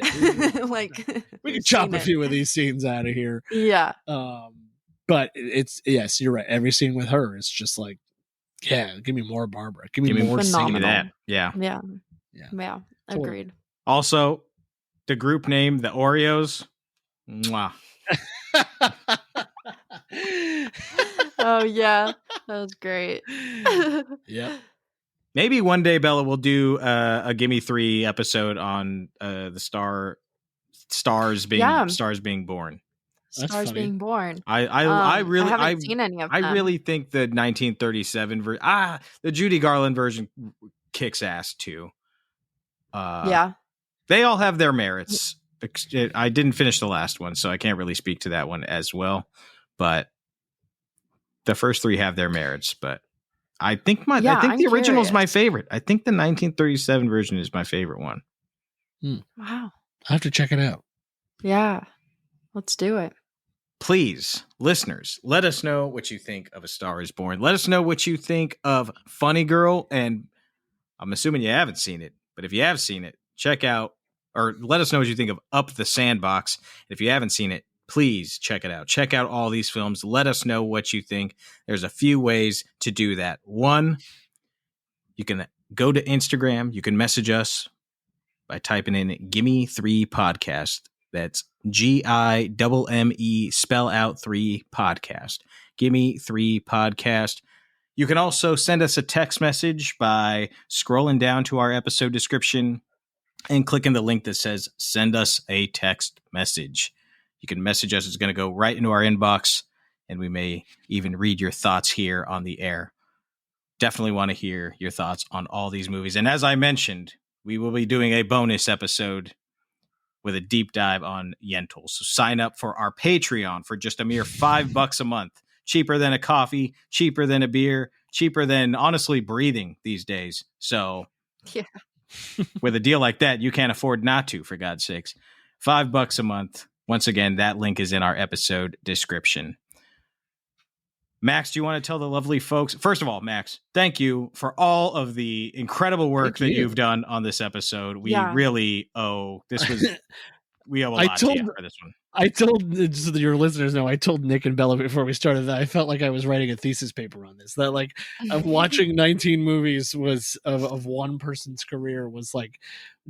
Like, we can chop a few of these scenes out of here. Yeah. But it's, yes, you're right. Every scene with her is just like, yeah, give me more Barbara. Give me more phenomenal. That. Yeah. Agreed. Also, the group name, the Oreos. Mwah. Oh yeah, that was great. Yeah. Maybe one day, Bella, will do a Gimme Three episode on the stars being born. Stars being born. I really haven't seen any of them. I really think the 1937 version, the Judy Garland version kicks ass too. Yeah. They all have their merits. I didn't finish the last one, so I can't really speak to that one as well. But the first three have their merits. But I think the original is my favorite. I think the 1937 version is my favorite one. Wow. I have to check it out. Yeah. Let's do it. Please, listeners, let us know what you think of A Star Is Born. Let us know what you think of Funny Girl. And I'm assuming you haven't seen it. But if you have seen it, check out, or let us know what you think of Up the Sandbox. If you haven't seen it, please check it out. Check out all these films. Let us know what you think. There's a few ways to do that. One, you can go to Instagram. You can message us by typing in Gimme Three Podcast. That's GIMME spell out 3 podcast. Gimme Three Podcast. You can also send us a text message by scrolling down to our episode description and clicking the link that says send us a text message. You can message us. It's going to go right into our inbox, and we may even read your thoughts here on the air. Definitely want to hear your thoughts on all these movies. And as I mentioned, we will be doing a bonus episode with a deep dive on Yentl. So sign up for our Patreon for just a mere $5 a month. Cheaper than a coffee, cheaper than a beer, cheaper than honestly breathing these days. So yeah, with a deal like that, you can't afford not to, for God's sakes. $5 a month. Once again, that link is in our episode description. Max, do you want to tell the lovely folks? First of all, Max, thank you for all of the incredible work that you've done on this episode. We really owe we owe a lot to you for this one. I told, just so that your listeners know, I told Nick and Bella before we started that I felt like I was writing a thesis paper on this. That like of watching 19 movies was of one person's career was like,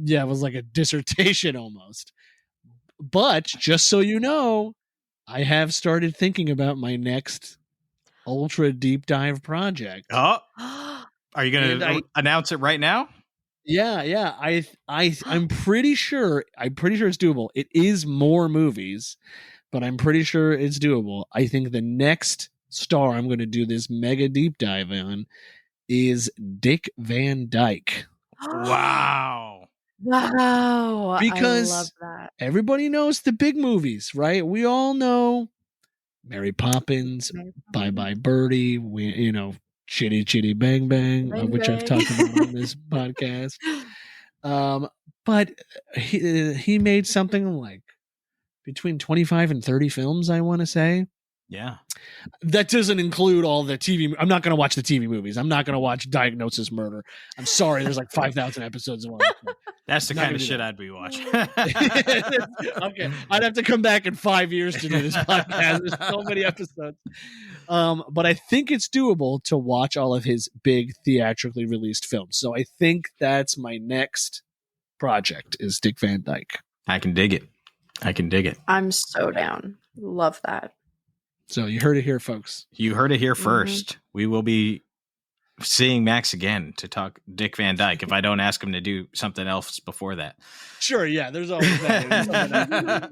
it was like a dissertation almost. But just so you know, I have started thinking about my next ultra deep dive project. Oh, are you going to announce it right now? Yeah. I'm pretty sure it's doable. It is more movies, but I'm pretty sure it's doable. I think the next star I'm going to do this mega deep dive on is Dick Van Dyke. Wow. Because I love that. Everybody knows the big movies, right? We all know Mary Poppins, Bye Bye Birdie, Chitty Chitty Bang Bang, which I've talked about on this podcast. But he made something like between 25 and 30 films, I want to say. Yeah. That doesn't include all the TV. I'm not going to watch the TV movies. I'm not going to watch Diagnosis Murder. I'm sorry. There's like 5,000 episodes of all that. That's the kind of shit I'd be watching. Okay. I'd have to come back in 5 years to do this podcast. There's so many episodes. But I think it's doable to watch all of his big theatrically released films. So I think that's my next project is Dick Van Dyke. I can dig it. I'm so down. Love that. So you heard it here, folks. You heard it here first. We will be seeing Max again to talk Dick Van Dyke if I don't ask him to do something else before that. Sure, yeah, there's always that.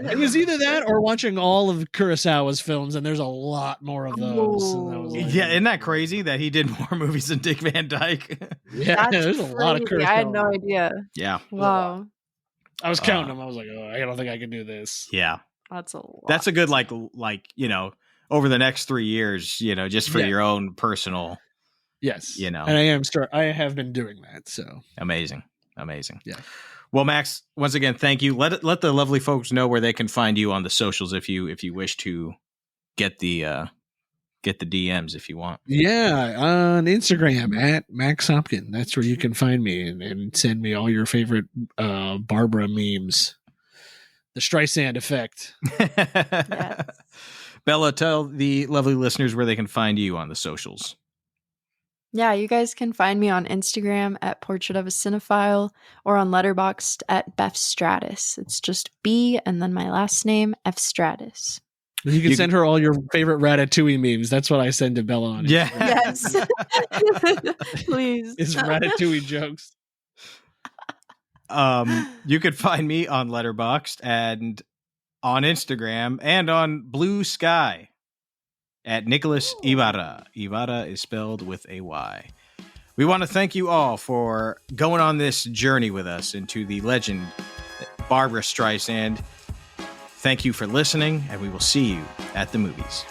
It was either that or watching all of Kurosawa's films, and there's a lot more of those. And that was like, yeah, isn't that crazy that he did more movies than Dick Van Dyke? Yeah, there's a lot of Kurosawa. I had no idea. Yeah. Wow. I was counting them. I was like, oh, I don't think I can do this. Yeah. That's a lot. That's a good, like, over the next 3 years, just for your own personal. Yes. And I have been doing that. So amazing. Yeah. Well, Max, once again, thank you. Let the lovely folks know where they can find you on the socials if you wish to get the DMs if you want. Yeah, on Instagram at Max Sopkin. That's where you can find me and send me all your favorite Barbra memes. The Streisand effect. Yes. Bella, tell the lovely listeners where they can find you on the socials. Yeah, you guys can find me on Instagram at Portrait of a Cinephile or on Letterboxd at Beth Stratus. It's just B and then my last name, F Stratus. You can send her all your favorite Ratatouille memes. That's what I send to Bella on Yeah. Instagram. Yes. Please. It's Ratatouille jokes. You could find me on Letterboxd and on Instagram and on Blue Sky at Nicholas Ibarra. Ibarra is spelled with a Y. We want to thank you all for going on this journey with us into the legend Barbra Streisand. Thank you for listening, and we will see you at the movies.